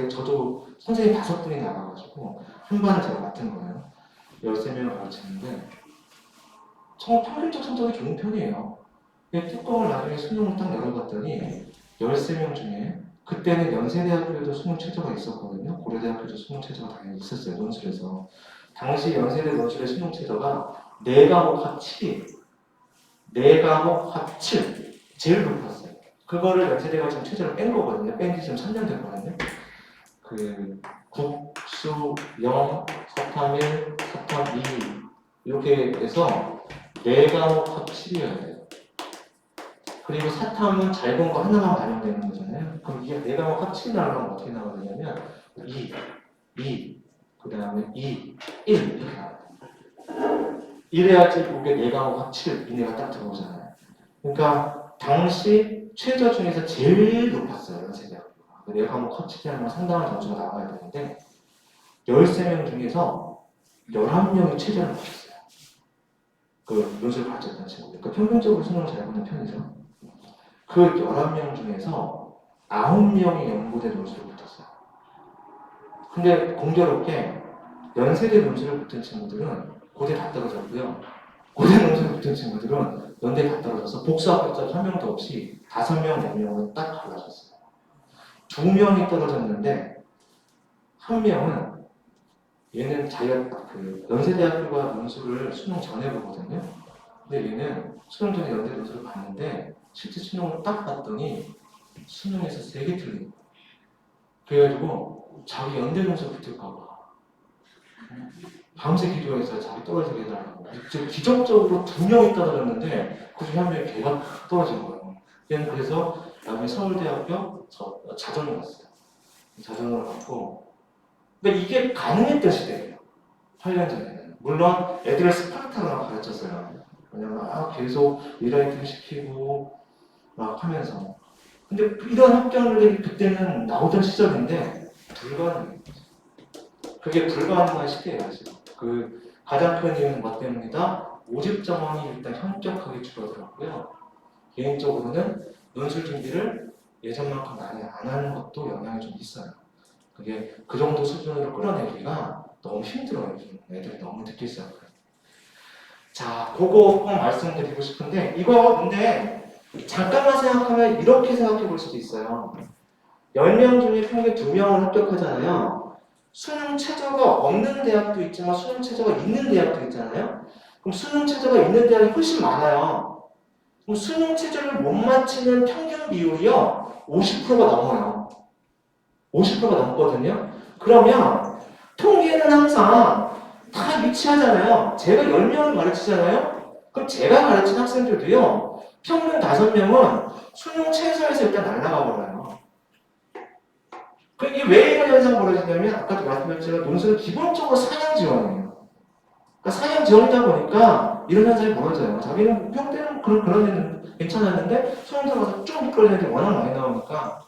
저도 선생님 5분이 나가가지고 한 반을 제가 맡은 거예요. 13명을 가르치는데 평균적 성적이 좋은 편이에요. 뚜껑을 나중에 수능을 딱 열어봤더니 13명 중에 그때는 연세대학교에도 수능 최저가 있었거든요. 고려대학교도 수능 최저가 당연히 있었어요. 논술에서. 당시 연세대 논술의 수능 최저가 4과목 합 7이에요. 4과목 합 7. 제일 높았어요. 그거를 연세대가 지금 최저를 뺀 거거든요. 뺀 지 지금 3년 됐거든요. 그 국수, 영, 사탐 1, 사탐 2 이렇게 해서 4과목 합 7이어야 돼요. 그리고 사탐은 잘 본 거 하나만 반영되는 거잖아요. 그럼 이게 4과목 합 7이 나오면 어떻게 나오냐면 2, 그 다음에 2, 1 이렇게 나와요. 이래야지 이게 4과목 합 7, 이내가 딱 들어오잖아요. 그러니까 당시 최저 중에서 제일 높았어요. 연세대학교가. 4과목 합 7이라는 건 상당한 점수가 나와야 되는데 13명 중에서 11명이 최저를 맞췄어요. 그 논술 가르쳤던 친구들. 그러니까 평균적으로 수능을 잘 보는 편이죠. 그 11명 중에서 9명이 연고대 논술을 붙었어요. 근데 공교롭게 연세대 논술을 붙은 친구들은 고대 다 떨어졌고요. 고대 논술을 붙은 친구들은 연대 다 떨어져서 복수 합격자 1명도 없이 5명, 4명은 딱 갈라졌어요. 2명이 떨어졌는데 1명은 얘는 자기가 그 연세대학교가 논술을 수능 전에 보거든요. 근데 얘는 수능 전에 연대 논술을 봤는데 실제 수능을 딱 봤더니 수능에서 3개 틀린 거예요. 그래가지고 자기 연대 논술 붙을까봐 밤새 기도해서 자기 떨어지게 해달라고. 기적적으로 2명이 떨어졌는데 그 중에 1명이 걔가 떨어진 거예요. 얘는 그래서 나중에 서울대학교 자전을 갔어요. 자전을 갔고 근데 이게 가능했던 시대예요. 8년 전에는. 물론 애들을 스파르타로 가르쳤어요. 왜냐면 계속 리라이팅 시키고 막 하면서. 근데 이런 합격률이 그때는 나오던 시절인데 불가능해요. 그게 불가능한 시대예요, 지금. 그 가장 큰 이유는 뭐 때문이다? 모집 정원이 일단 현격하게 줄어들었고요. 개인적으로는 논술 준비를 예전만큼 많이 안 하는 것도 영향이 좀 있어요. 그게 그 정도 수준으로 끌어내기가 너무 힘들어요. 요즘 애들이 너무 늦게 시작해요. 자, 그거 꼭 말씀드리고 싶은데 이거 근데 잠깐만 생각하면 이렇게 생각해 볼 수도 있어요. 10명 중에 평균 2명은 합격하잖아요. 수능 최저가 없는 대학도 있지만 수능 최저가 있는 대학도 있잖아요. 그럼 수능 최저가 있는 대학이 훨씬 많아요. 그럼 수능 최저를 못 맞히는 평균 비율이요 50%가 넘어요. 50%가 넘거든요. 그러면 통계는 항상 다 위치하잖아요. 제가 10명을 가르치잖아요. 그럼 제가 가르친 학생들도요 평균 5명은 수능 최저에서 일단 날아가 버려요. 이게 왜 이런 현상 벌어지냐면 아까도 말씀드렸지만 논술은 기본적으로 상향 지원이에요. 그러니까 상향 지원이다 보니까 이런 현상이 벌어져요. 자기는 평때는 그런 애는 괜찮았는데 수능 들어가서 좀 미끄러지는 애들이 워낙 많이 나오니까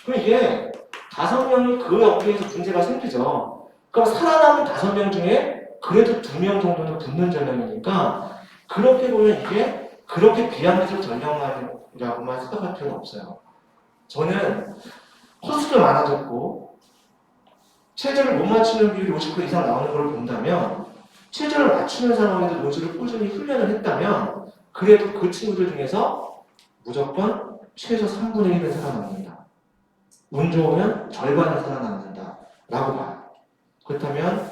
그럼 이게 5명이 그 업계에서 문제가 생기죠. 그럼 살아남은 5명 중에 그래도 2명 정도는 붙는 전형이니까 그렇게 보면 이게 그렇게 비합리적 전형이라고만 생각할 필요는 없어요. 저는 코스도 많아졌고 최저를 못 맞추는 비율이 50% 이상 나오는 걸 본다면 최저를 맞추는 상황에도 논술을 꾸준히 훈련을 했다면 그래도 그 친구들 중에서 무조건 최소 3분의 1은 살아남는다. 운 좋으면 절반은 살아남는다 라고 봐요. 그렇다면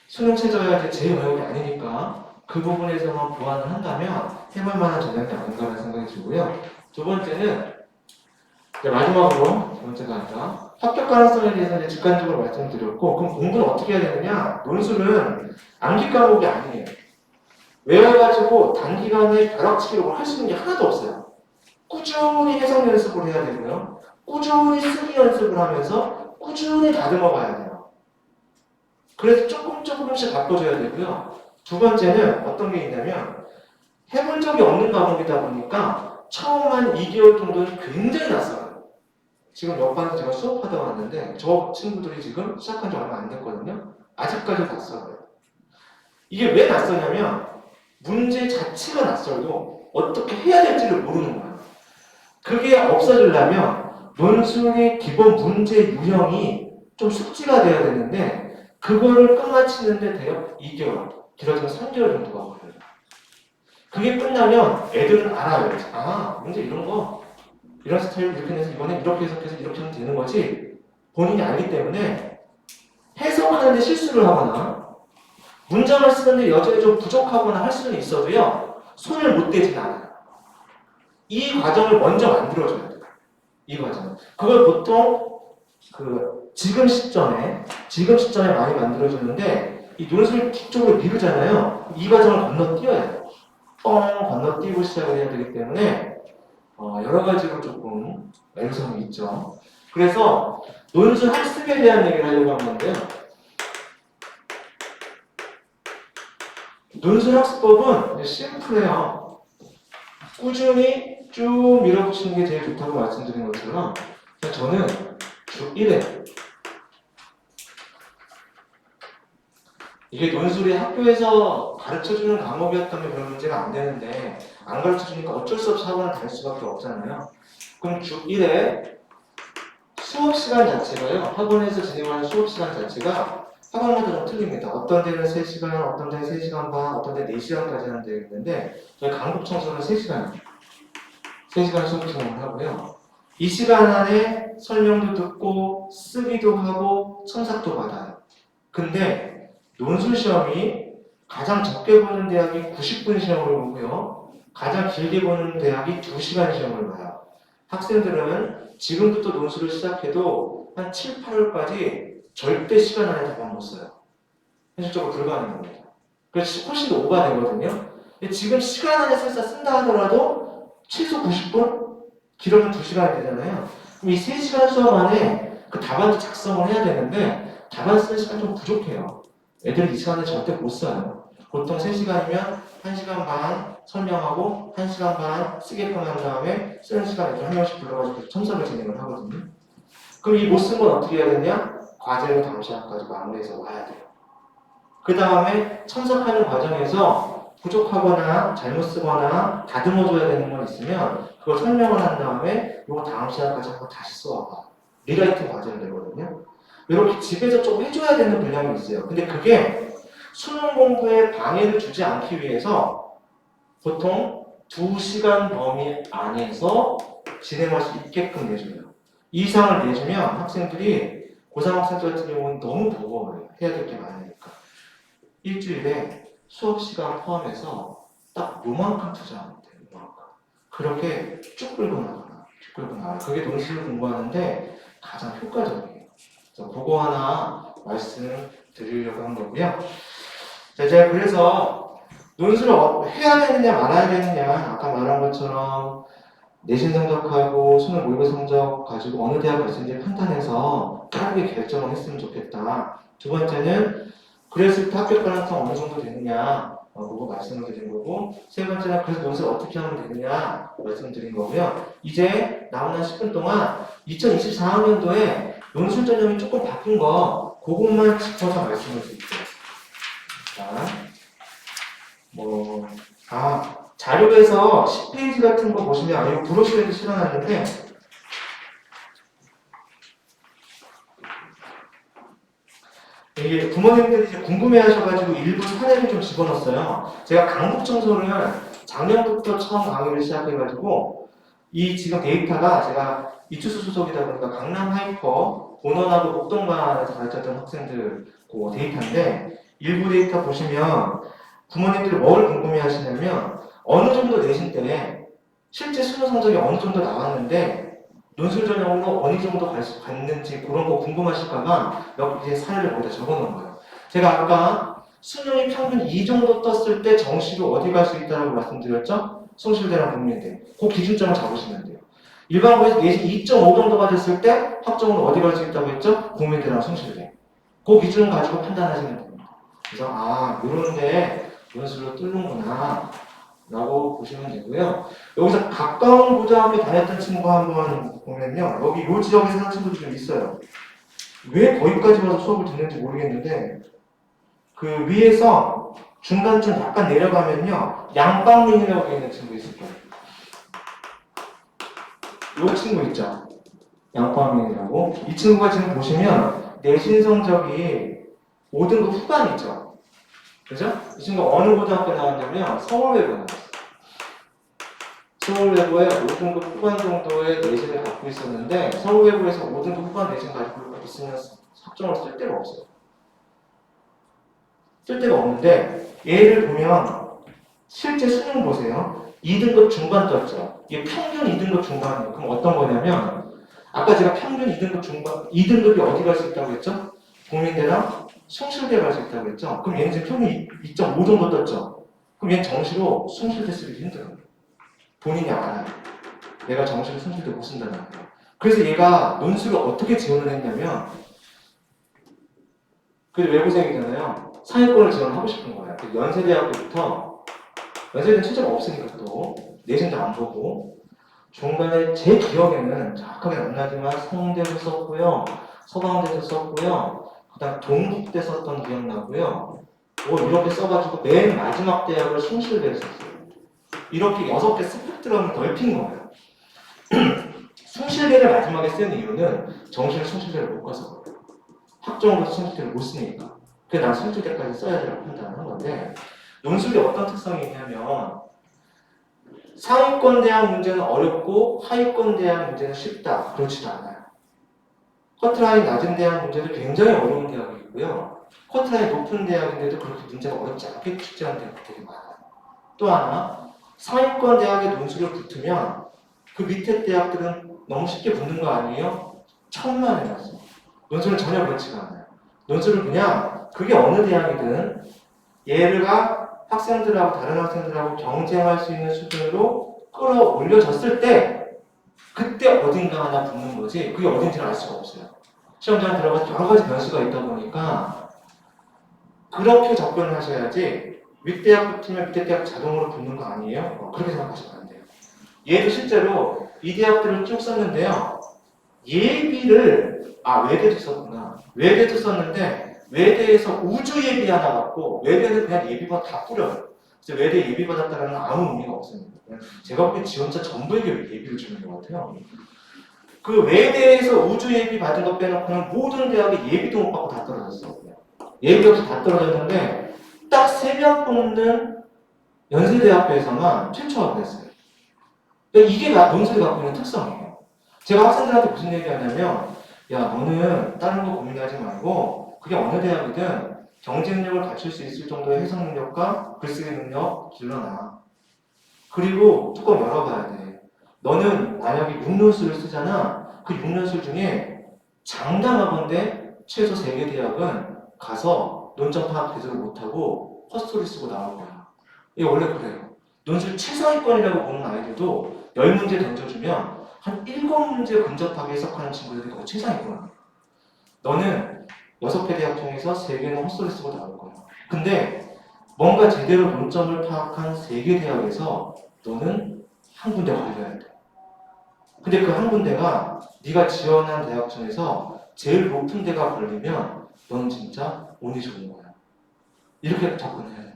수능 최저가 이제 제 영역이 아니니까 그 부분에서만 보완을 한다면 해볼 만한 전략이 아닌가라는 생각이 들고요. 두 번째는 마지막으로 두 번째가 아니라 합격 가능성에 대해서 이제 직관적으로 말씀드렸고 그럼 공부는 어떻게 해야 되느냐? 논술은 암기 과목이 아니에요. 외워가지고 단기간에 벼락치기로 할 수 있는 게 하나도 없어요. 꾸준히 해석 연습을 해야 되고요. 꾸준히 쓰기 연습을 하면서 꾸준히 다듬어 봐야 돼요. 그래서 조금씩 바꿔줘야 되고요. 두 번째는 어떤 게 있냐면 해본 적이 없는 과목이다 보니까 처음 한 2개월 정도는 굉장히 낯설어요. 지금 옆반에서 제가 수업하다 왔는데 저 친구들이 지금 시작한 지 얼마 안 됐거든요. 아직까지 낯설어요. 이게 왜 낯서냐면 문제 자체가 낯설고 어떻게 해야 될지를 모르는 거예요. 그게 없어지려면 논술의 기본 문제 유형이 좀 숙지가 돼야 되는데 그거를 끝마치는데 대략 2개월, 길어지면 3개월 정도가 걸려요. 그게 끝나면 애들은 알아요. 아, 문제 이런 거 이런 스타일로 이렇게 내서 이번에 이렇게 해석해서 이렇게 하면 되는 거지 본인이 알기 때문에 해석하는데 실수를 하거나 문장을 쓰는데 여전히 좀 부족하거나 할 수는 있어도요 손을 못 대진 않아요. 이 과정을 먼저 만들어줘야 돼요. 이 과정. 그걸 보통 지금 시점에 많이 만들어주는데 이 논술 뒤쪽으로 미루잖아요. 이 과정을 건너뛰어야 돼요. 건너뛰고 시작을 해야 되기 때문에 여러 가지로 조금 애로사항이 있죠. 그래서 논술 학습에 대한 얘기를 하려고 한 건데요. 논술 학습법은 심플해요. 꾸준히 쭉 밀어붙이는 게 제일 좋다고 말씀드린 것처럼 저는 주 1회 이게 논술이 학교에서 가르쳐주는 과목이었다면 그런 문제가 안 되는데 안 가르쳐주니까 어쩔 수 없이 학원을 다닐 수밖에 없잖아요. 그럼 주 1회 수업 시간 자체가요. 학원에서 진행하는 수업 시간 자체가 학원마다 좀 틀립니다. 어떤 데는 3시간, 어떤 데는 3시간 반, 어떤 데는 4시간까지 하는 데가 있는데 저희 강북청소는 3시간이에요. 3시간 수업 진행을 하고요. 이 시간 안에 설명도 듣고 쓰기도 하고 첨삭도 받아요. 근데 논술 시험이 가장 적게 보는 대학이 90분 시험을 보고요. 가장 길게 보는 대학이 2시간 시험을 봐요. 학생들은 지금부터 논술을 시작해도 한 7, 8월까지 절대 시간 안에 답안 못 써요. 현실적으로 불가능합니다. 그래서 훨씬 더 오버되거든요. 근데 지금 시간 안에 설사 쓴다 하더라도 최소 90분? 길어면 2시간이 되잖아요. 그럼 이 3시간 수업 안에 그 답안도 작성을 해야 되는데 답안 쓰는 시간 좀 부족해요. 애들이 이 시간에 절대 못 써요. 보통 3시간이면 1시간 반 설명하고 1시간 반 쓰게끔 한 다음에 쓰는 시간 애들 한 명씩 불러가지고 첨삭을 진행을 하거든요. 그럼 이 못 쓴 건 어떻게 해야 되냐? 과제를 다음 시간까지 마무리해서 와야 돼요. 그 다음에 첨삭하는 과정에서 부족하거나 잘못 쓰거나 다듬어줘야 되는 건 있으면 그걸 설명을 한 다음에 이거 다음 시간까지 한번 다시 써와봐. 리라이트 과제를 내거든요. 이렇게 집에서 좀 해줘야 되는 분량이 있어요. 근데 그게 수능 공부에 방해를 주지 않기 위해서 보통 2시간 범위 안에서 진행할 수 있게끔 내줘요. 이 이상을 내주면 학생들이 고3 학생들 같은 경우는 너무 버거워요. 해야 될 게 많으니까. 일주일에 수업 시간 포함해서 딱 요만큼 투자하면 돼요. 요만큼. 그렇게 쭉 끌고 나가라. 쭉 끌고 나가라. 그게 논술을 공부하는데 가장 효과적이에요. 그래서 그거 하나 말씀드리려고 한 거고요. 자, 제가 그래서 논술을 해야 되느냐 말아야 되느냐 아까 말한 것처럼 내신 성적하고 수능 모의고 성적 가지고 어느 대학 갈 수 있는지 판단해서 빠르게 결정을 했으면 좋겠다. 두 번째는 그랬을 때 합격 가능성 어느 정도 되느냐 그거 말씀을 드린 거고 세 번째는 그래서 논술 어떻게 하면 되느냐 말씀드린 거고요. 이제 남은 한 10분 동안 2024학년도에 논술 전형이 조금 바뀐 거 그것만 짚어서 말씀을 드릴게요. 자, 자료에서 10페이지 같은 거 보시면 이 브로셔에도 실어놨는데 이게 부모님들이 이제 궁금해하셔가지고 일부 사례를 좀 집어넣었어요. 제가 강북청소를 작년부터 처음 강의를 시작해가지고 이 지금 데이터가 제가 이투수 소속이다 보니까 강남 하이퍼 본원하고 목동반에서 가르쳤던 학생들 그 데이터인데 일부 데이터 보시면 부모님들이 뭘 궁금해하시냐면 어느 정도 내신 때 실제 수능 성적이 어느 정도 나왔는데 논술 전형으로 어느 정도 갔는지 그런 거 궁금하실까봐 여기 이제 사례를 거기다 적어놓은 거예요. 제가 아까 수능이 평균 2 정도 떴을 때 정시로 어디 갈 수 있다고 말씀드렸죠? 송실대랑 국민대. 그 기준점을 잡으시면 돼요. 일반고에서 내신 2.5 정도가 됐을 때 학종으로 어디 갈 수 있다고 했죠? 국민대랑 송실대. 그 기준을 가지고 판단하시면 됩니다. 그래서 이런데 논술로 뚫는구나 라고 보시면 되고요. 여기서 가까운 고등학교 다녔던 친구 한번 보면요. 여기 이 지역에 사는 친구들 좀 있어요. 왜 거기까지 와서 수업을 듣는지 모르겠는데 그 위에서 중간쯤 약간 내려가면요. 양방민이라고 되어 있는 친구 있을 거예요. 이 친구 있죠? 양방민이라고. 이 친구가 지금 보시면 내신 성적이 5등급 후반이죠. 그죠? 이 친구가 어느 고등학교 나왔냐면 서울외고 나왔어요. 서울외고에 5등급 후반 정도의 내신을 갖고 있었는데 서울외고에서 5등급 후반 내신 가지고 있으면 학종을 쓸 데가 없어요. 쓸 데가 없는데 얘를 보면 실제 수능 보세요. 2등급 중반 떴죠. 이게 평균 2등급 중반이에요. 그럼 어떤 거냐면 아까 제가 평균 2등급 중반 2등급이 어디 갈 수 있다고 했죠? 국민대랑 송실대 갈 수 있다고 했죠? 그럼 얘는 지금 평균 2.5 정도 떴죠? 그럼 얘는 정시로 송실대 쓰기 힘들어요. 본인이 알아요. 내가 정시로 송실대 못 쓴다는 거예요. 그래서 얘가 논술을 어떻게 지원을 했냐면 그래도 외고생이잖아요. 상위권을 지원하고 싶은 거예요. 연세대학교부터 연세대는 실제로 없으니까 또 내신도 안 보고 중간에 제 기억에는 정확하게 안 나지만 성대도 썼고요. 서강대도 썼고요. 그 다음 동국대 썼던 기억나고요. 이렇게 써가지고 맨 마지막 대학을 송실대를 썼어요. 이렇게 6개 스펙트럼을 넓힌 거예요. 송실대를 마지막에 쓴 이유는 정시를 송실대를 못 가서 그래요. 학종으로 송실대를 못 쓰니까. 그래서 난 송실대까지 써야 되라고 판단을 한 건데 논술이 어떤 특성이 있냐면 상위권 대학 문제는 어렵고 하위권 대학 문제는 쉽다. 그렇지도 않아요. 커트라인 낮은 대학 문제도 굉장히 어려운 대학이 있고요. 커트라인 높은 대학인데도 그렇게 문제가 어렵지 않게 출제하는 대학이 되게 많아요. 또 하나 상위권 대학에 논술을 붙으면 그 밑에 대학들은 너무 쉽게 붙는 거 아니에요? 천만에 맞습니다. 논술은 전혀 그렇지가 않아요. 논술은 그냥 그게 어느 대학이든 얘가 학생들하고 다른 학생들하고 경쟁할 수 있는 수준으로 끌어올려졌을 때 그때 어딘가 하나 붙는 거지 그게 어딘지는 알 수가 없어요. 시험장에 들어가서 여러 가지 변수가 있다 보니까 그렇게 접근을 하셔야지 윗대학 붙으면 밑에 대학 자동으로 붙는 거 아니에요? 그렇게 생각하시면 안 돼요. 얘도 실제로 이 대학들을 쭉 썼는데요. 예비를 외대도 썼구나. 외대도 썼는데 외대에서 우주 예비 하나 갖고 외대는 그냥 예비번 다 뿌려요. 그래서 외대 예비 받았다는 아무 의미가 없습니다. 제가 보기엔 지원자 전부에게 예비를 주는 것 같아요. 그 외대에서 우주 예비 받은 것 빼놓고는 모든 대학이 예비도 못 받고 다 떨어졌어. 예비 없이 다 떨어졌는데 딱 3명 뽑는 연세대학교에서만 최초가 그랬어요. 그러니까 이게 논술이 갖고 있는 특성이에요. 제가 학생들한테 무슨 얘기 하냐면, 야, 너는 다른 거 고민하지 말고 그냥 어느 대학이든 경쟁력을 갖출 수 있을 정도의 해석 능력과 글쓰기 능력 길러놔. 그리고 뚜껑 열어봐야 돼. 너는 만약에 6년수를 쓰잖아. 그 6년수 중에 장담하건대 최소 3개 대학은 가서 논점 파악 제대로 못하고 헛소리 쓰고 나올 거야. 이게 원래 그래요. 논술 최상위권이라고 보는 아이들도 10문제 던져주면 한 7문제 근접하게 해석하는 친구들이 거의 최상위권이야. 너는 6개 대학 중에서 3개는 헛소리 쓰고 나올 거야. 근데 뭔가 제대로 논점을 파악한 3개 대학에서 너는 한 군데 걸려야 돼. 근데 그 한 군데가 네가 지원한 대학 중에서 제일 높은 데가 걸리면 넌 진짜 운이 좋은 거야. 이렇게 접근해야 돼.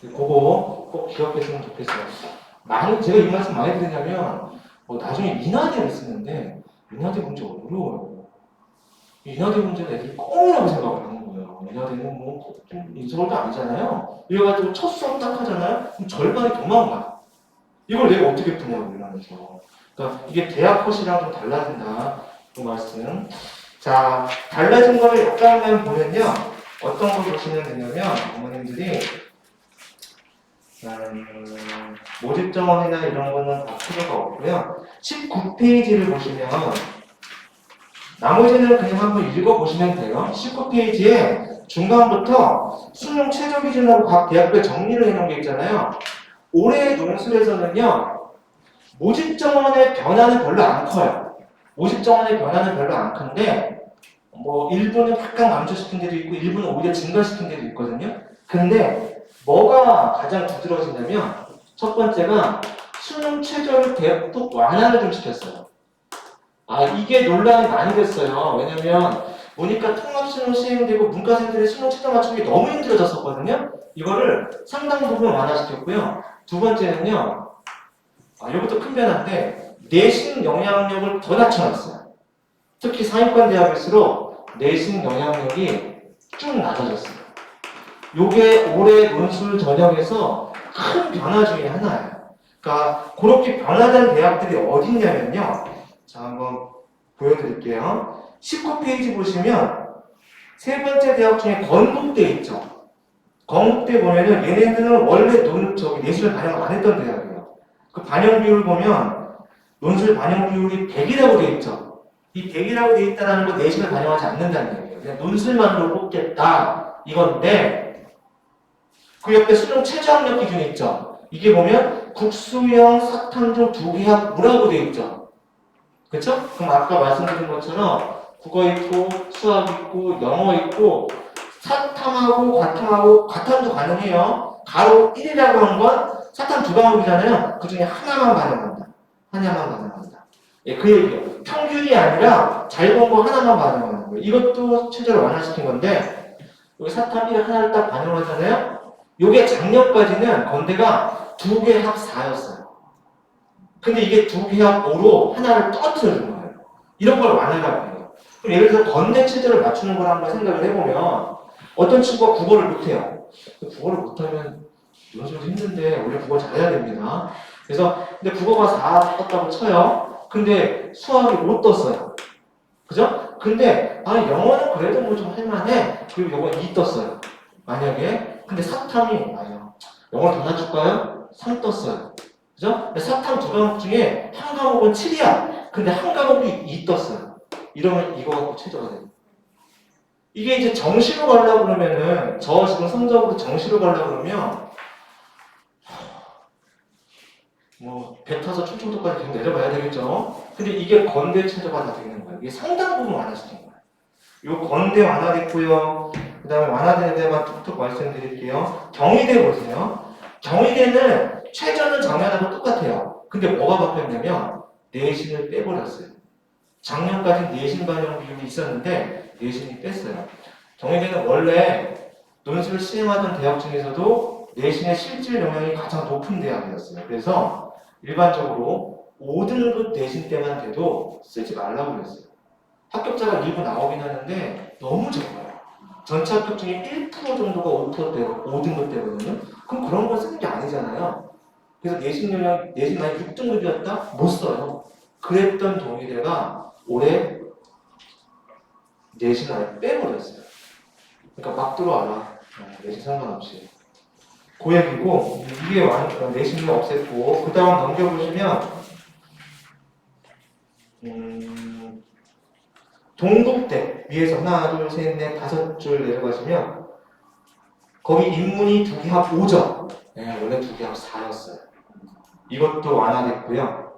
그거 꼭 기억했으면 좋겠어요. 제가 이 말씀 많이 드리냐면 나중에 인하대를 쓰는데 인하대 문제 어려워요. 인하대 문제는 애들이 껌이라고 생각을 하는 거예요. 인하대는 서울도 아니잖아요. 이래가지고 첫 수업 딱 하잖아요. 그럼 절반이 도망가. 이걸 내가 어떻게 푸냐고 이러면서. 그러니까 이게 대학 컷이랑 좀 달라진다. 그 말씀. 자, 달라진 거를 약간만 보면요. 어떤 걸 보시면 되냐면 어머님들이 모집 정원이나 이런 거는 다 필요가 없고요. 19페이지를 보시면 나머지는 그냥 한번 읽어보시면 돼요. 19페이지에 중간부터 수능 최저 기준으로 각 대학별 정리를 해놓은 게 있잖아요. 올해 논술에서는요. 모집 정원의 변화는 별로 안 커요. 모집 정원의 변화는 별로 안 큰데 일부는 약간 감소시킨 데도 있고 일부는 오히려 증가시킨 데도 있거든요. 근데 뭐가 가장 두드러지냐면 첫 번째가 수능 최저를 대폭 완화를 좀 시켰어요. 이게 논란이 많이 됐어요. 왜냐면 보니까 통합수능 시행되고 문과생들의 수능 최저 맞추기 너무 힘들어졌었거든요. 이거를 상당 부분 완화시켰고요. 두 번째는요. 이것도 큰 변화인데 내신 영향력을 더 낮춰놨어요. 특히 상위권 대학일수록 내신 영향력이 쭉 낮아졌어요. 요게 올해 논술 전형에서 큰 변화 중에 하나예요. 그러니까 그렇게 변화된 대학들이 어디 있냐면요. 자, 한번 보여드릴게요. 19페이지 보시면 세 번째 대학 중에 건국대 있죠. 건국대 보면은 얘네들은 원래 내신을 반영 안 했던 대학이에요. 그 반영 비율 보면 논술 반영 비율이 100이라고 돼 있죠. 이 100이라고 돼 있다는 건 내신을 반영하지 않는다는 얘기예요. 그냥 논술만으로 뽑겠다 이건데 그 옆에 수능 최저 학력 기준 있죠. 이게 보면 국수형 사탐중 2개학 무라고 돼 있죠. 그렇죠? 그럼 아까 말씀드린 것처럼 국어 있고 수학 있고 영어 있고 사탐하고 과탐도 가능해요. 가로 1이라고 하는 건 사탐 2과목이잖아요. 그 중에 하나만 반영한다. 하나만 반영한다. 예, 그 얘기예요. 평균이 아니라 잘 본 거 하나만 반영하는 거예요. 이것도 최저를 완화시킨 건데 여기 사탐 1 하나를 딱 반영하잖아요. 요게 작년까지는 건대가 2개 합 4였어요. 근데 이게 2개 합 5로 하나를 떨어뜨려준 거예요. 이런 걸 완화라고 해요. 그럼 예를 들어서 건대 체제를 맞추는 걸 한번 생각을 해보면 어떤 친구가 국어를 못해요. 국어를 못하면 요즘 힘든데 원래 국어 잘해야 됩니다. 그래서 근데 국어가 4 떴다고 쳐요. 근데 수학이 5 떴어요. 그죠? 근데 영어는 그래도 뭐 좀 할만해. 그리고 요건 2 떴어요. 만약에 근데 사탐이 영어를 더 낮출까요? 3 떴어요. 그죠? 근데 사탐 2과목 중에 한 과목은 7이야. 근데 한 과목이 2 떴어요. 이러면 이거 갖고 최저가 돼요. 이게 이제 정시로 가려고 그러면은 저 지금 성적으로 정시로 가려고 그러면 배 타서 충청도까지 계속 내려가야 되겠죠. 근데 이게 건대 최저가 다 되는 거예요. 이게 상당 부분 완화시킨 거예요. 요 건대 완화됐고요. 그 다음에 완화된 데만 툭툭 말씀드릴게요. 경희대 보세요. 경희대는 최저는 작년하고 똑같아요. 근데 뭐가 바뀌었냐면 내신을 빼버렸어요. 작년까지 내신 반영 비율이 있었는데 내신이 뺐어요. 경희대는 원래 논술을 시행하던 대학 중에서도 내신의 실질 영향이 가장 높은 대학이었어요. 그래서 일반적으로 5등급 내신 때만 돼도 쓰지 말라고 그랬어요. 합격자가 일부 나오긴 하는데 너무 적어요. 전체 합격 중에 1% 정도가 5등급 되거든요. 그럼 그런 거 쓰는 게 아니잖아요. 그래서 내신 만약 6등급이었다? 못 써요. 그랬던 동의대가 올해 내신을 아예 빼버렸어요. 그러니까 막 들어와라. 내신 상관없이. 그 얘기고, 이게 내신을 없앴고, 그 다음 넘겨보시면, 동국대 위에서 하나, 둘, 셋, 넷, 5줄 내려가시면, 거기 인문이 2개 합 5점. 네, 원래 2개 합 4였어요. 이것도 완화됐고요.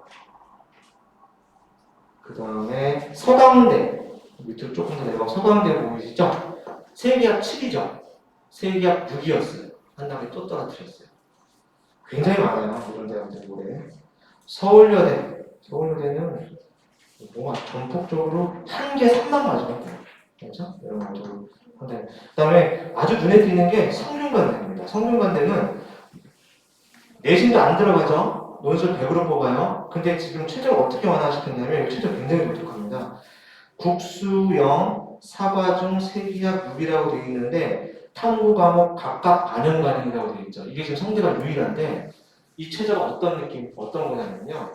그 다음에 서강대. 밑으로 조금 더 내려가면 서강대 보이시죠? 3개 합 7이죠. 3개 합 6이었어요. 한 단계 또 떨어뜨렸어요. 굉장히 많아요. 이런 대학들 올해. 서울여대는 뭔가 전폭적으로 한 개 3만 맞으면 돼요. 그렇죠? 이런 것도. 그 다음에 아주 눈에 띄는 게 성균관대입니다. 성균관대는 내신도 안 들어가죠. 논술 100으로 뽑아요. 근데 지금 최저를 어떻게 완화시켰냐면 이 최저 굉장히 독특합니다. 국수형, 사과중, 세기학, 6이라고 되어 있는데 탐구 과목 각각 반영 가능이라고 되어 있죠. 이게 지금 성대가 유일한데 이 최저가 어떤 거냐면요.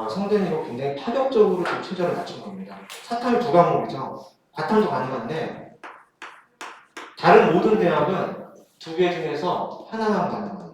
성대는 이거 굉장히 파격적으로 좀 최저를 낮춘 겁니다. 사탐이 2과목이죠. 과탐도 가능한데 다른 모든 대학은 2개 중에서 하나만 가능합니다.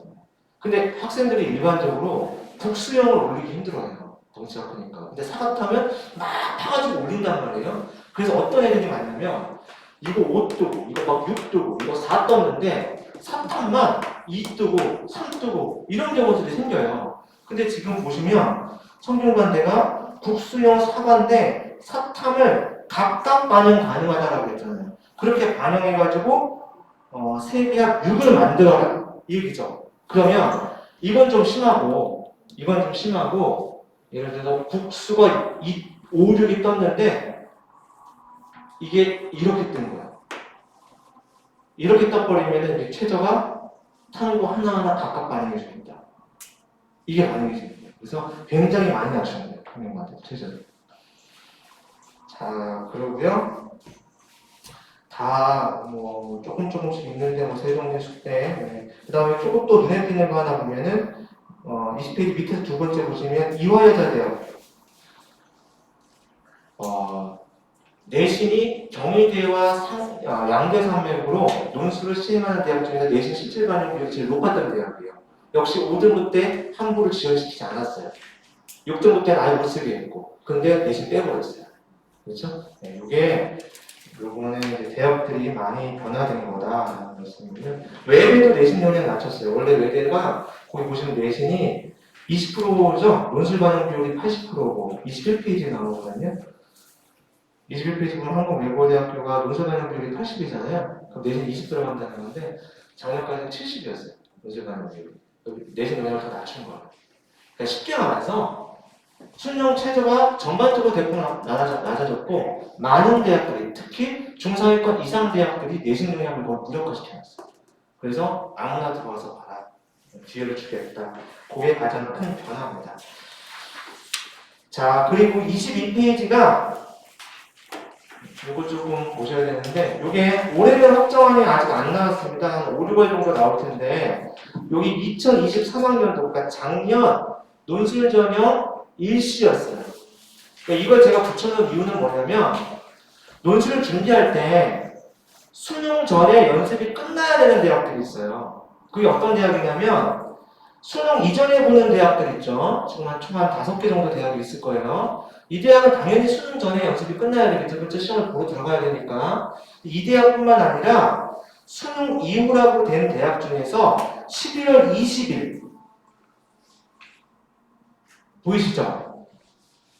근데 학생들이 일반적으로 국수형을 올리기 힘들어해요. 덩치가 크니까. 근데 사과타면 막 파가지고 올린단 말이에요. 그래서 어떤 애들이 많냐면 이거 5 뜨고 이거 막 6 뜨고 이거 4 떴는데 4탐만 2 뜨고 3 뜨고 이런 경우들이 생겨요. 근데 지금 보시면 성균관대가 국수형 사과인데 4탐을 각각 반영 가능하다라고 했잖아요. 그렇게 반영해가지고 세계학 6을 만들어라 이 얘기죠. 그러면 이건 좀 심하고 예를 들어서 국수가 5, 6이 떴는데 이게 이렇게 뜬 거예요. 이렇게 떠버리면 이제 최저가 탐구 하나하나 각각 반영해 줍니다. 이게 반영이 됩니다. 그래서 굉장히 많이 낮추는 거예요. 한명한테 최저를. 자, 그러고요. 다 뭐 조금씩 있는데 뭐 세종대 숙대. 네. 그 다음에 조금 또 눈에 띄는 거 하나 보면은 20페이지 밑에서 두 번째 보시면 이화여자대학. 내신이 경희대와 양대 산맥으로 논술을 시행하는 대학 중에서 내신 17반영 비율이 제일 높았던 대학이에요. 역시 5등급 때 함부로 지원시키지 않았어요. 6등급 때는 아예 못 쓰게 했고, 근데 내신 빼버렸어요. 그렇죠? 네, 요거는 이제 대학들이 많이 변화된 거다라는 말씀이고요. 외대도 내신 용량 낮췄어요. 원래 외대가 거기 보시면 내신이 20%죠? 논술 반영 비율이 80%고 21페이지에 나오거든요. 21페이지 보면 한국외고대학교가 논술 반영 비율이 80이잖아요. 그럼 내신 20 들어간다는 건데 작년까지는 70이었어요. 논술 반영 비율이. 내신 용량을 더 낮춘 거예요. 그러니까 쉽게 말해서 수능 최저가 전반적으로 대폭 낮아졌고 많은 대학들이 특히 중상위권 이상 대학들이 내신 용량을 더 무력화시켜놨어요. 그래서 아무나 들어와서 봐라. 기회를 주겠다. 그게 가장 큰 변화입니다. 자, 그리고 22페이지가 이거 조금 보셔야 되는데 이게 올해는 확정안이 아직 안 나왔습니다. 한 5, 6월 정도 나올 텐데 여기 2023학년도 그러니까 작년 논술 전형 일시였어요. 그러니까 이걸 제가 붙여놓은 이유는 뭐냐면 논술을 준비할 때 수능 전에 연습이 끝나야 되는 대학들이 있어요. 그게 어떤 대학이냐면 수능 이전에 보는 대학들 있죠. 지금 한 총 한 5개 정도 대학이 있을 거예요. 이 대학은 당연히 수능 전에 연습이 끝나야 되겠죠. 그렇죠? 시험을 보고 들어가야 되니까. 이 대학뿐만 아니라 수능 이후라고 된 대학 중에서 11월 20일 보이시죠?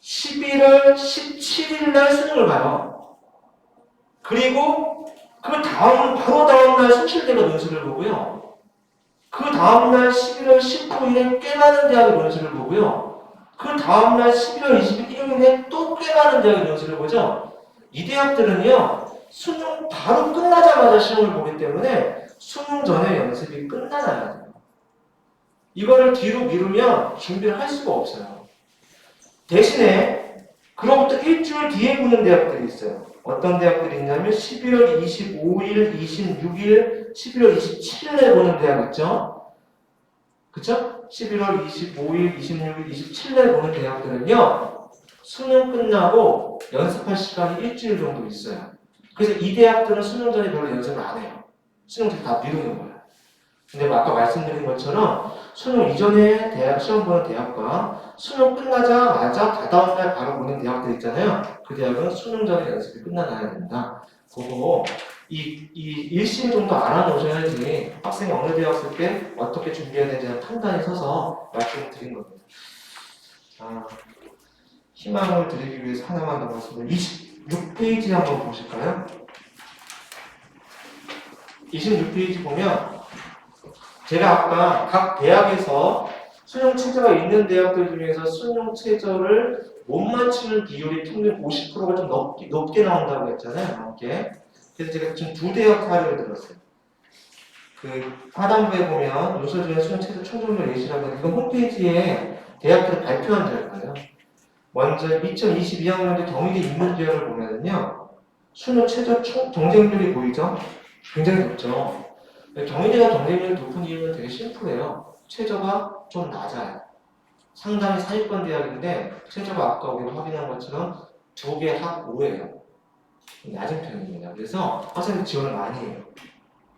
11월 17일 날 수능을 봐요. 그리고 바로 다음날 순실대가 논술을 보고요. 그 다음날 11월 19일에 꽤 많은 대학의 논술을 보고요. 그 다음날 11월 20일 일요일에 또 꽤 많은 대학의 논술을 보죠. 이 대학들은요. 수능 바로 끝나자마자 시험을 보기 때문에 수능 전에 연습이 끝나야 돼요. 이거를 뒤로 미루면 준비를 할 수가 없어요. 대신에 그로부터 일주일 뒤에 보는 대학들이 있어요. 어떤 대학들이 있냐면 11월 25일, 26일, 11월 27일에 보는 대학 있죠? 그쵸? 11월 25일, 26일, 27일에 보는 대학들은요, 수능 끝나고 연습할 시간이 일주일 정도 있어요. 그래서 이 대학들은 수능 전에 별로 연습을 안 해요. 수능 전에 다 미루는 거예요. 근데 뭐 아까 말씀드린 것처럼 수능 이전에 대학 시험 보는 대학과 수능 끝나자마자 다다음 날 바로 보는 대학들 있잖아요. 그 대학은 수능 전에 연습이 끝나놔야 된다. 그거 이 일심 정도 알아놓으셔야지 학생이 어느 대학 쓸 때 어떻게 준비해야 되는지 판단이 서서 말씀을 드린 겁니다. 자, 희망을 드리기 위해서 하나만 더 말씀을 26페이지 한번 보실까요? 26페이지 보면 제가 아까 각 대학에서 수능 최저가 있는 대학들 중에서 수능 최저를 못 맞추는 비율이 평균 50%가 좀 높게 나온다고 했잖아요. 높게. 그래서 제가 지금 두 대학 사례를 들었어요. 그 하단부에 보면 요소중에 수능 최저 총점률 예시라고 하는 이건 홈페이지에 대학들이 발표한 자료예요. 먼저 2022학년도 경희대 인문계열을 보면은요. 수능 최저 경쟁률이 보이죠? 굉장히 높죠. 경희대가 경쟁률이 높은 이유는 되게 심플해요. 최저가 좀 낮아요. 상당히 상위권 대학인데 최저가 아까 우리가 확인한 것처럼 2개 합 5예요. 낮은 편입니다. 그래서 학생들 지원을 많이 해요.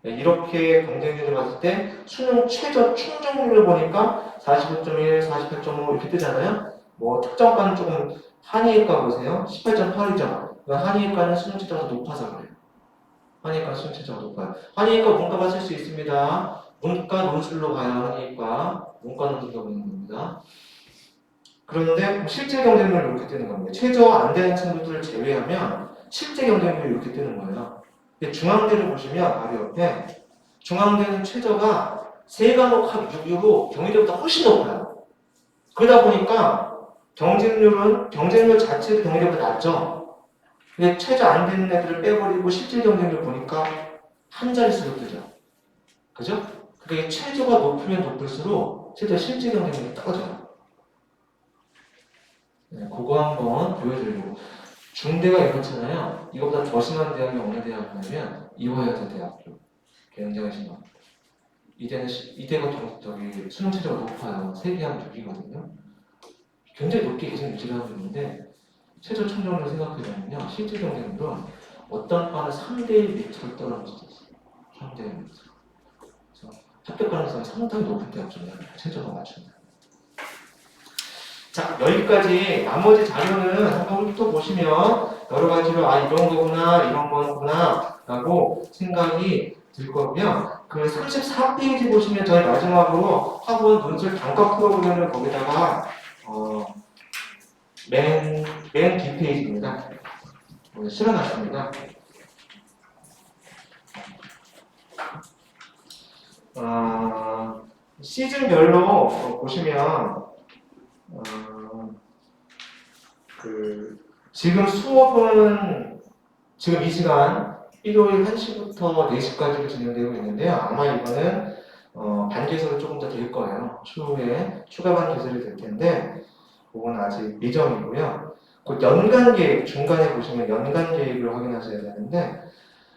이렇게 경쟁률을 봤을 때 수능 최저 충족률을 보니까 45.1, 48.5 이렇게 뜨잖아요. 뭐 특정과는 조금 한의과 보세요. 18.8이죠. 한의과는 수능 최저가 더 높아서 그래요. 한의과 수능 최저가 높아요. 한의과 문과가 쓸 수 있습니다. 문과 논술로 가야 한의과 문과 논술로 보는 겁니다. 그런데 실제 경쟁률이 이렇게 뜨는 겁니다. 최저 안 되는 친구들을 제외하면 실제 경쟁률이 이렇게 뜨는 거예요. 근데 중앙대를 보시면 바로 옆에 중앙대는 최저가 3과목 합 6이고 경희대보다 훨씬 높아요. 그러다 보니까 경쟁률 자체도 경희대보다 낮죠. 근데 최저 안 되는 애들을 빼버리고 실질 경쟁률 보니까 한 자릿수로 뜨죠. 그죠? 그러니까 최저가 높으면 높을수록 최저 실질 경쟁률이 떨어져요. 네, 그거 한번 보여드리고 중대가 이렇잖아요. 이거보다 더 심한 대학이 어느 대학이냐면 이화여대 대학교. 굉장히 심한. 이대가 저기 수능 최저가 높아요. 세계한 6이거든요. 굉장히 높게 계속 유지를 하고 있는데 최저 총점을 생각해보면요. 실질 경쟁률은 어떤 과는 3대1 밑으로 떨어질 수 있어요. 3대1 밑으로. 그래서 합격 가능성이 상당히 높은 대학 중에 하나예요. 최저가 맞춘다. 자, 여기까지 나머지 자료는 한번 훑어보시면 여러 가지로 이런 거구나, 이런 거구나 라고 생각이 들 거고요. 그 34페이지 보시면 저희 마지막으로 학원 논술 단과 프로그램을 거기다가 맨 뒷페이지입니다. 실어놨습니다. 시즌별로 보시면 지금 수업은 지금 이 시간 일요일 1시부터 4시까지로 진행되고 있는데요. 아마 이거는 반 개설이 조금 더 될 거예요. 추후에 추가 반 개설이 될 텐데 그건 아직 미정이고요. 그 연간 계획 중간에 보시면 연간 계획을 확인하셔야 되는데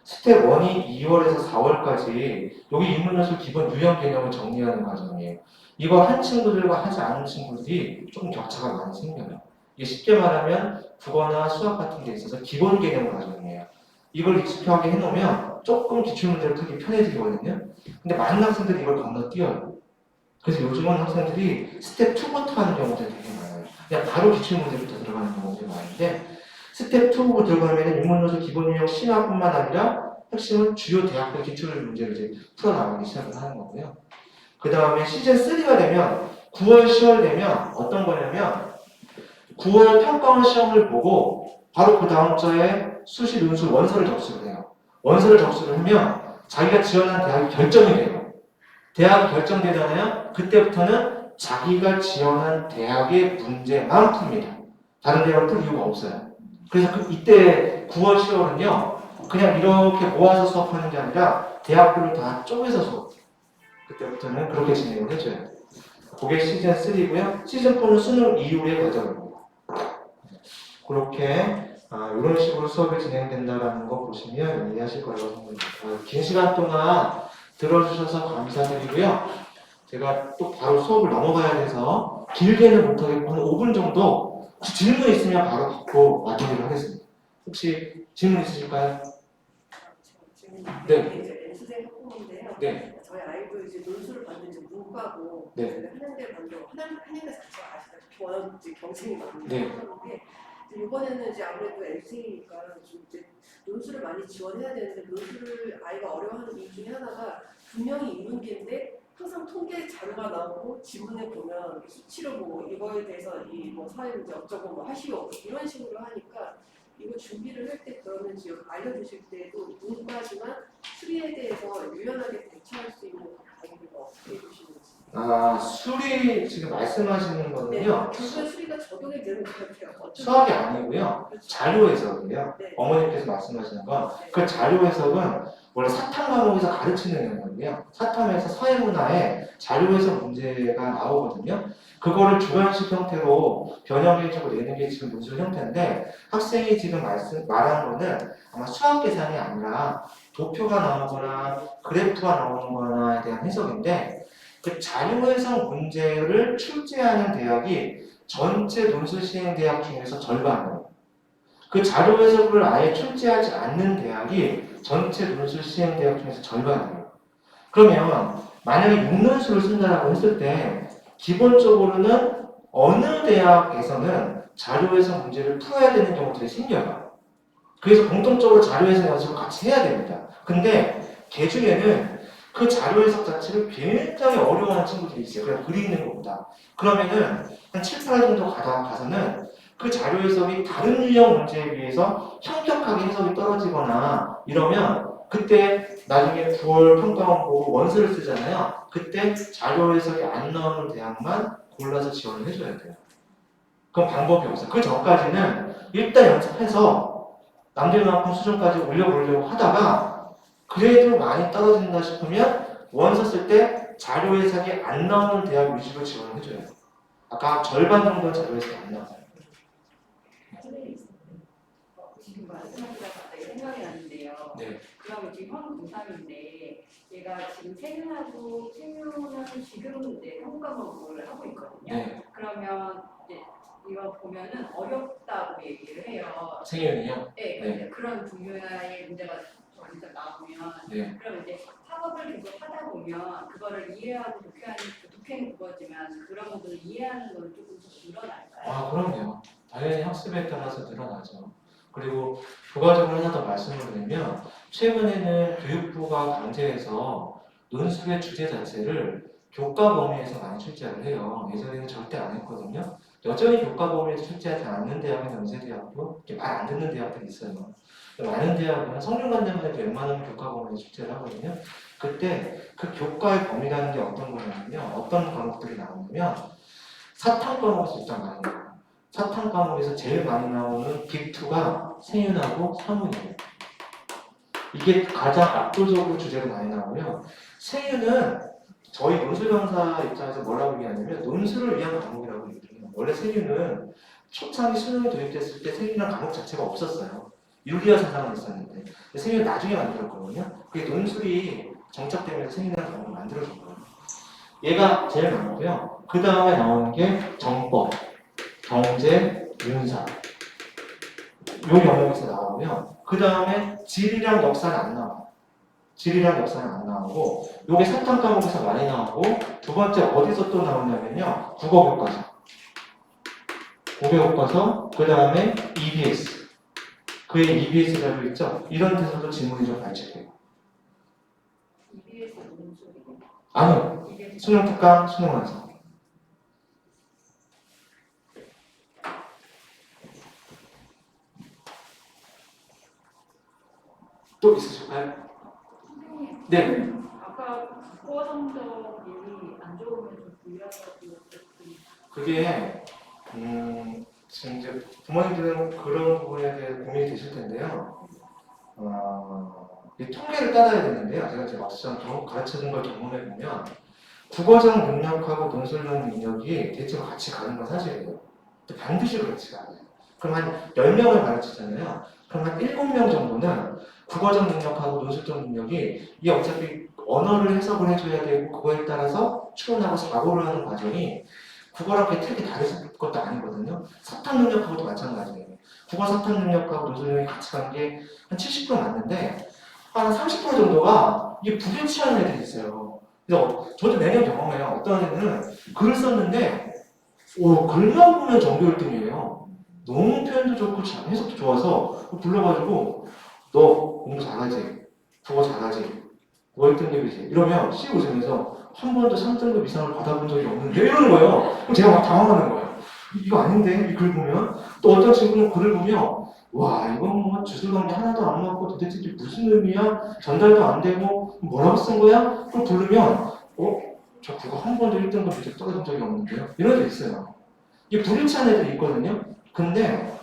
스텝 1이 2월에서 4월까지 여기 인문논술 기본 유형 개념을 정리하는 과정이에요. 이거 한 친구들과 하지 않은 친구들이 조금 격차가 많이 생겨요. 이게 쉽게 말하면 국어나 수학 같은 데 있어서 기본 개념 과정이에요. 이걸 익숙하게 해놓으면 조금 기출문제를 풀기 편해지거든요. 근데 많은 학생들이 이걸 건너뛰어요. 그래서 요즘은 학생들이 스텝 2부터 하는 경우들이 되게 많아요. 그냥 바로 기출문제부터 들어가는 경우들이 많은데 스텝 2로 들어가면 인문논술 기본 유형 심화뿐만 아니라 핵심은 주요 대학별 기출 문제를 이제 풀어나가기 시작을 하는 거고요. 그 다음에 시즌 3가 되면 9월, 10월 되면 어떤 거냐면 9월 평가원 시험을 보고 바로 그 다음 주에 수시 논술 원서를 접수를 해요. 원서를 접수를 하면 자기가 지원한 대학이 결정이 돼요. 대학이 결정되잖아요. 그때부터는 자기가 지원한 대학의 문제만 풉니다. 다른 대학을 풀 이유가 없어요. 그래서 이때 9월, 10월은요. 그냥 이렇게 모아서 수업하는 게 아니라 대학별로 다 쪼개서 수업. 그때부터는 그렇게 진행을 해줘요. 그게 시즌 3고요. 시즌 4는 수능 이후의 과정입니다. 그렇게 이런 식으로 수업이 진행된다라는 거 보시면 이해하실 거라고 생각합니다. 긴 시간 동안 들어주셔서 감사드리고요. 제가 또 바로 수업을 넘어가야 돼서 길게는 못하겠고 한 5분 정도 혹시 질문 있으면 바로 받고 마치도록 하겠습니다. 혹시 질문 있으실까요? 네. 이제 N수생 학부모인데요. 네. 저희 아이도 이제 논술을 받는 이제 문과고 네. 한양대 먼저 한양대 자체가 아시다시피 워낙 이제 경쟁이 많은 네. 상황인데 이번에는 이제 아무래도 N수생이니까 좀 이제 논술을 많이 지원해야 되는데 논술을 아이가 어려워하는 이유 중에 하나가 분명히 인문계인데 항상 통계 자료가 나오고 지문에 보면 수치로 보고 이거에 대해서 이 뭐 사회 문제 어쩌고 뭐 하시오 이런 식으로 하니까 이거 준비를 할 때 그러면 지금 알려주실 때도 문과지만 수리에 대해서 유연하게 대처할 수 있는 방법을 어떻게 해주시는지. 수리 지금 말씀하시는 거는요. 교수의 수리가 적용이 되는 것 같아요. 수학이 아니고요. 그렇죠. 자료 해석이에요. 네. 어머니께서 말씀하시는 건 네. 그 자료 해석은 원래 사탐 과목에서 가르치는 영역이에요. 사탐에서 서예문화에 자료 해석 문제가 나오거든요. 그거를 주관식 형태로 변형해주고 내는 게 지금 논술 형태인데 학생이 지금 말한 거는 아마 수학 계산이 아니라 도표가 나오거나 그래프가 나오는 거나에 대한 해석인데 그 자료 해석 문제를 출제하는 대학이 전체 논술 시행 대학 중에서 절반이에요. 그 자료 해석을 아예 출제하지 않는 대학이 전체 논술 시행 대학 중에서 절반이에요. 그러면 만약에 6논술을 쓴다라고 했을 때 기본적으로는 어느 대학에서는 자료 해석 문제를 풀어야 되는 경우들이 생겨요. 그래서 공통적으로 자료 해석 연습을 같이 해야 됩니다. 근데 개 중에는 그 자료 해석 자체를 굉장히 어려워하는 친구들이 있어요. 그냥 글이 있는 것보다. 그러면은 한 7, 8 정도 가서는 그 자료 해석이 다른 유형 문제에 비해서 현격하게 해석이 떨어지거나 이러면 그때 나중에 9월 평가원 보고 원서를 쓰잖아요. 그때 자료 해석이 안 나오는 대학만 골라서 지원을 해줘야 돼요. 그건 방법이 없어요. 그 전까지는 일단 연습해서 남들만큼 수준까지 올려보려고 하다가 그래도 많이 떨어진다 싶으면 원서 쓸 때 자료 해석이 안 나오는 대학 위주로 지원을 해줘요. 아까 절반 정도 자료 해석이 안 나와요. 지금 말씀하시다가 갑자기 생각이 나는데요. 네. 그러면 지금 형 고3인데 얘가 지금 세윤하고 세윤은 지금 이제 평가목을 하고 있거든요. 네. 그러면 이제 이거 보면은 어렵다고 얘기를 해요. 생일은요? 네, 네. 그런 분야의 문제가 점점 나오면 네. 그럼 이제 학업을 계속 하다 보면 그거를 이해하고 독해는 그거지만 그런 부분을 이해하는 건 조금씩 늘어날까요? 그럼요. 당연히 학습에 따라서 늘어나죠. 그리고 부가적으로 하나 더 말씀을 드리면 최근에는 교육부가 강제해서 논술의 주제 자체를 교과 범위에서 많이 출제를 해요. 예전에는 절대 안 했거든요. 여전히 교과 범위에서 출제하지 않는 대학은 연세대학도 말 안 듣는 대학들이 있어요. 많은 대학은 성균관대만 해도 웬만하면 교과 범위에서 출제를 하거든요. 그때 그 교과의 범위라는 게 어떤 거냐면요. 어떤 과목들이 나오냐면 사탐 과목에서 일단 많이 나와요. 사탐 과목에서 제일 많이 나오는 빅2가 생윤하고 사문이에요. 이게 가장 압도적으로 주제가 많이 나오고요. 생윤은 저희 논술 강사 입장에서 뭐라고 얘기하냐면 논술을 위한 과목이라고 얘기해요. 원래 생윤은 초창기 수능이 도입됐을 때 생윤이라는 과목 자체가 없었어요. 윤리화 사상은 있었는데 생윤은 나중에 만들었거든요. 그게 논술이 정착되면서 생윤이라는 과목을 만들어준 거예요. 얘가 제일 많고요. 그 다음에 나오는 게 정법, 경제, 윤사 요 영역에서 나오고요. 그 다음에 지리랑 역사는 안 나와요. 지리랑 역사는 안 나오고 요게 사탐 과목에서 많이 나오고 두 번째 어디서 또 나오냐면요. 국어 교과서, 국어 교과서, 그 다음에 EBS 그의 EBS 자료 있죠? 이런 데서도 질문이 좀 발생해요. EBS 논술이 아니요. EBS 수능 특강, 수능 완성. 또 있으실까요? 선생님, 네. 아까 국어 성적이 안 좋으면 좀 불리하다고 그게 지금 이제 부모님들은 그런 부분에 대해 고민이 되실 텐데요. 이 통계를 따라야 되는데요. 제가 지금 막상 가르쳐준 걸 경험해 보면 국어적 능력하고 논술적 능력이 대체로 같이 가는 건 사실이에요. 근데 반드시 그렇지가 않아요. 그럼 한 10명을 가르치잖아요. 그럼 한 7명 정도는 국어적 능력하고 논술적 능력이 이게 어차피 언어를 해석을 해줘야 되고 그거에 따라서 추론하고 사고를 하는 과정이 국어랑 그게 되게 다를 것도 아니거든요. 사탐 능력하고도 마찬가지예요. 국어 사탐 능력하고 논술 능력이 같이 간 게 한 70% 맞는데 한 30% 정도가 이게 불일치하는 애들이 있어요. 그래서 저도 매년 경험해요. 어떤 애들은 글을 썼는데 글만 보면 전교 1등이에요. 너무 표현도 좋고 해석도 좋아서 불러가지고 너 공부 잘하지? 국어 잘하지? 뭐 1등급이지? 이러면 씩 웃으면서 한 번도 3등급 이상을 받아본 적이 없는데 이러는 거예요. 그럼 제가 막 당황하는 거예요. 이거 아닌데 이 글 보면 또 어떤 친구는 글을 보면 와 이건 뭐 주술관계 하나도 안 맞고 도대체 이게 무슨 의미야? 전달도 안 되고 뭐라고 쓴 거야? 그걸 부르면 저 국어 한 번도 1등급 이상 떨어진 적이 없는데요? 이런 애 있어요. 이게 불일치한 애들이 있거든요. 근데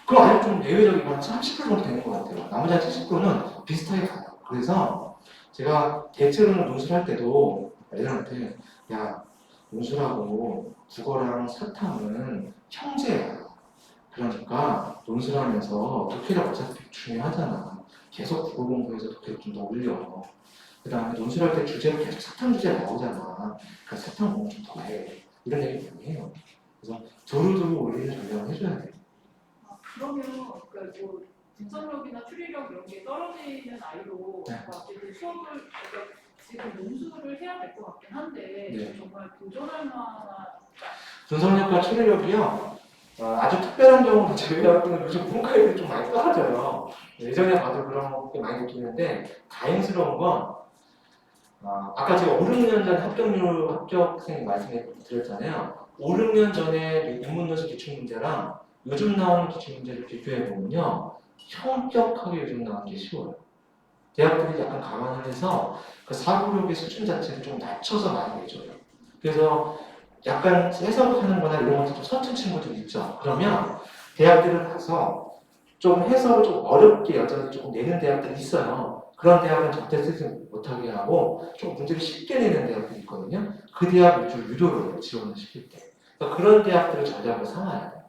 그거 아주 좀 예외적이고 한 30% 정도 되는 것 같아요. 나머지 한 70%는 비슷하게 가요. 그래서 제가 대체로는 논술할 때도 애들한테 야 논술하고 국어랑 사탐은 형제야. 그러니까 논술하면서 독해력 어차피 중요하잖아. 계속 국어 공부해서 독해력 좀 더 올려. 그 다음에 논술할 때 주제로 계속 사탐 주제 나오잖아. 그러니까 사탐 공부 좀 더 해. 이런 얘기 많이 해요. 그래서 두루두루 올리는 전략을 해줘야 돼. 그러면 그뭐 분석력이나 추리력 이런 게 떨어지는 아이로 네. 어쨌든 수업을 그러니까 지금 논술을 해야 될 것 같긴 한데 네. 정말 도전할 만한 분석력과 추리력이요. 아주 특별한 경우는 제외하고는 요즘 문과애들이 좀 많이 떨어져요. 예전에 봐도 그런 게 많이 느끼는데 다행스러운 건 아까 제가 5, 6년 전 합격생 말씀드렸잖아요. 5, 6년 전에 인문논술 기출문제랑 요즘 나오는 기출문제를 비교해보면요. 현격하게 요즘 나오는 게 쉬워요. 대학들이 약간 감안을 해서 그 사고력의 수준 자체를 좀 낮춰서 많이 내줘요. 그래서 약간 해석하는 거나 이런 것도 좀 서툰 친구들 있죠. 그러면 대학들을 가서 좀 해석을 좀 어렵게 여전히 조금 내는 대학들이 있어요. 그런 대학은 절대 쓰지 못하게 하고 좀 문제를 쉽게 내는 대학들이 있거든요. 그 대학 위주로 유도를 해요. 지원을 시킬 때. 그러니까 그런 대학들을 전략을 삼아야 돼요.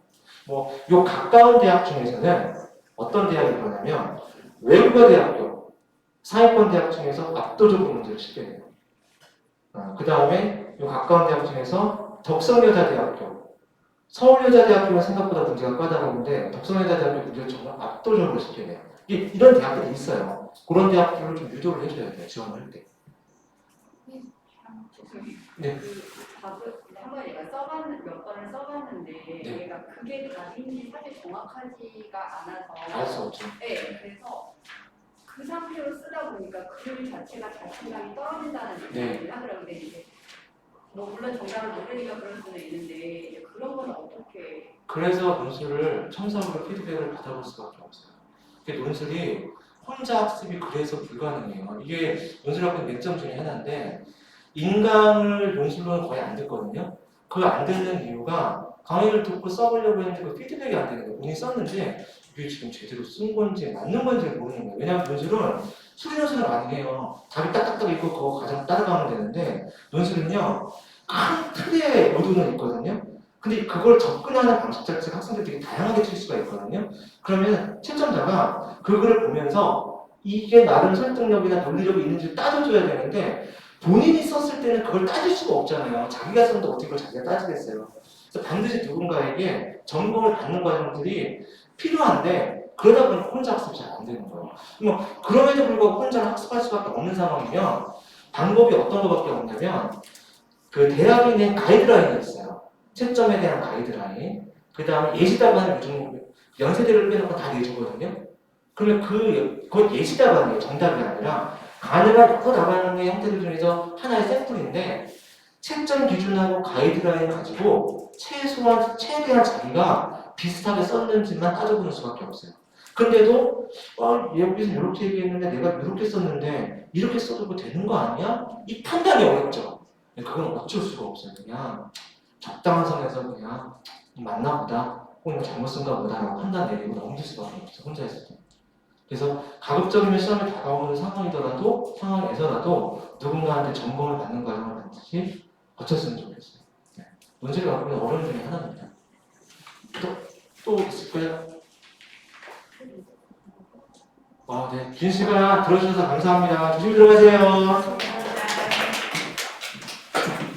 요 가까운 대학 중에서는 어떤 대학이 그러냐면 외국어 대학교, 상위권 대학 중에서 압도적으로 문제를 쉽게 내요. 그 다음에 요 가까운 대학 중에서 덕성여자대학교, 서울여자대학교는 생각보다 문제가 까다로운데 덕성여자대학교 문제를 정말 압도적으로 쉽게 내요. 이런 대학들이 있어요. 그런 대학들을 좀 유도를 해줘야 돼요. 지원할 때. 네. 그 답을 한번 얘가 써봤는 몇 번을 써봤는데 네. 얘가 그게 답인지 사실 정확하지가 않아서 알 수 없죠. 네, 그래서 그 상태로 쓰다 보니까 글 자체가 자신감이 떨어진다는 네. 얘기를 하더라고요. 근데 이제 뭐 물론 정답을 모르니까 그럴 수는 있는데 이제 그런 건 어떻게 그래서 논술을 첨삭으로 피드백을 받아볼 수밖에 없어요. 논술이 혼자 학습이 그래서 불가능해요. 이게 논술학은 맹점 중에 하나인데 인강을 논술로는 거의 안 듣거든요. 그걸 안 듣는 이유가 강의를 듣고 써보려고 했는데 그 피드백이 안 되는 거예요. 본인이 썼는데 이게 지금 제대로 쓴 건지 맞는 건지 모르는 거예요. 왜냐하면 논술은 수리 논술을 많이 해요. 답이 딱딱딱 있고 그거 과정 따라가면 되는데 논술은요 큰 틀의 요도는 있거든요. 근데 그걸 접근하는 방식 자체가 학생들 되게 다양하게 칠 수가 있거든요. 그러면 채점자가 그 글을 보면서 이게 나름 설득력이나 논리력이 있는지 따져줘야 되는데 본인이 썼을 때는 그걸 따질 수가 없잖아요. 자기가 썼는데 어떻게 그걸 자기가 따지겠어요. 그래서 반드시 누군가에게 점검을 받는 과정들이 필요한데 그러다 보니 혼자 학습이 잘 안 되는 거예요. 그럼에도 불구하고 혼자 학습할 수밖에 없는 상황이면 방법이 어떤 것밖에 없냐면 그 대학이 낸 가이드라인이 있어요. 채점에 대한 가이드라인. 그 다음에 예시답안을 요즘 연세대를 빼놓고 다 내주거든요. 그러면 그건 예시답안이에요. 정답이 아니라 가능한 여러 답안의 형태들 중에서 하나의 샘플인데 채점 기준하고 가이드라인 가지고 최대한 자기가 비슷하게 썼는지만 따져보는 수밖에 없어요. 근데도 여기서 이렇게 얘기했는데 내가 이렇게 썼는데 이렇게 써도 뭐 되는 거 아니야? 이 판단이 어렵죠. 그건 어쩔 수가 없어요. 그냥 적당한 선에서 그냥 맞나 보다 혹은 잘못 쓴가 보다라고 판단 내리고 넘길 수밖에 없어요. 혼자 했을 때. 그래서 가급적이면 시험에 다가오는 상황에서라도 누군가한테 점검을 받는 과정을 반드시 거쳤으면 좋겠어요. 논술을 갖고 있는 어려움 중에 하나입니다. 또 있을까요? 네. 긴 시간 들어주셔서 감사합니다. 조심히 들어가세요.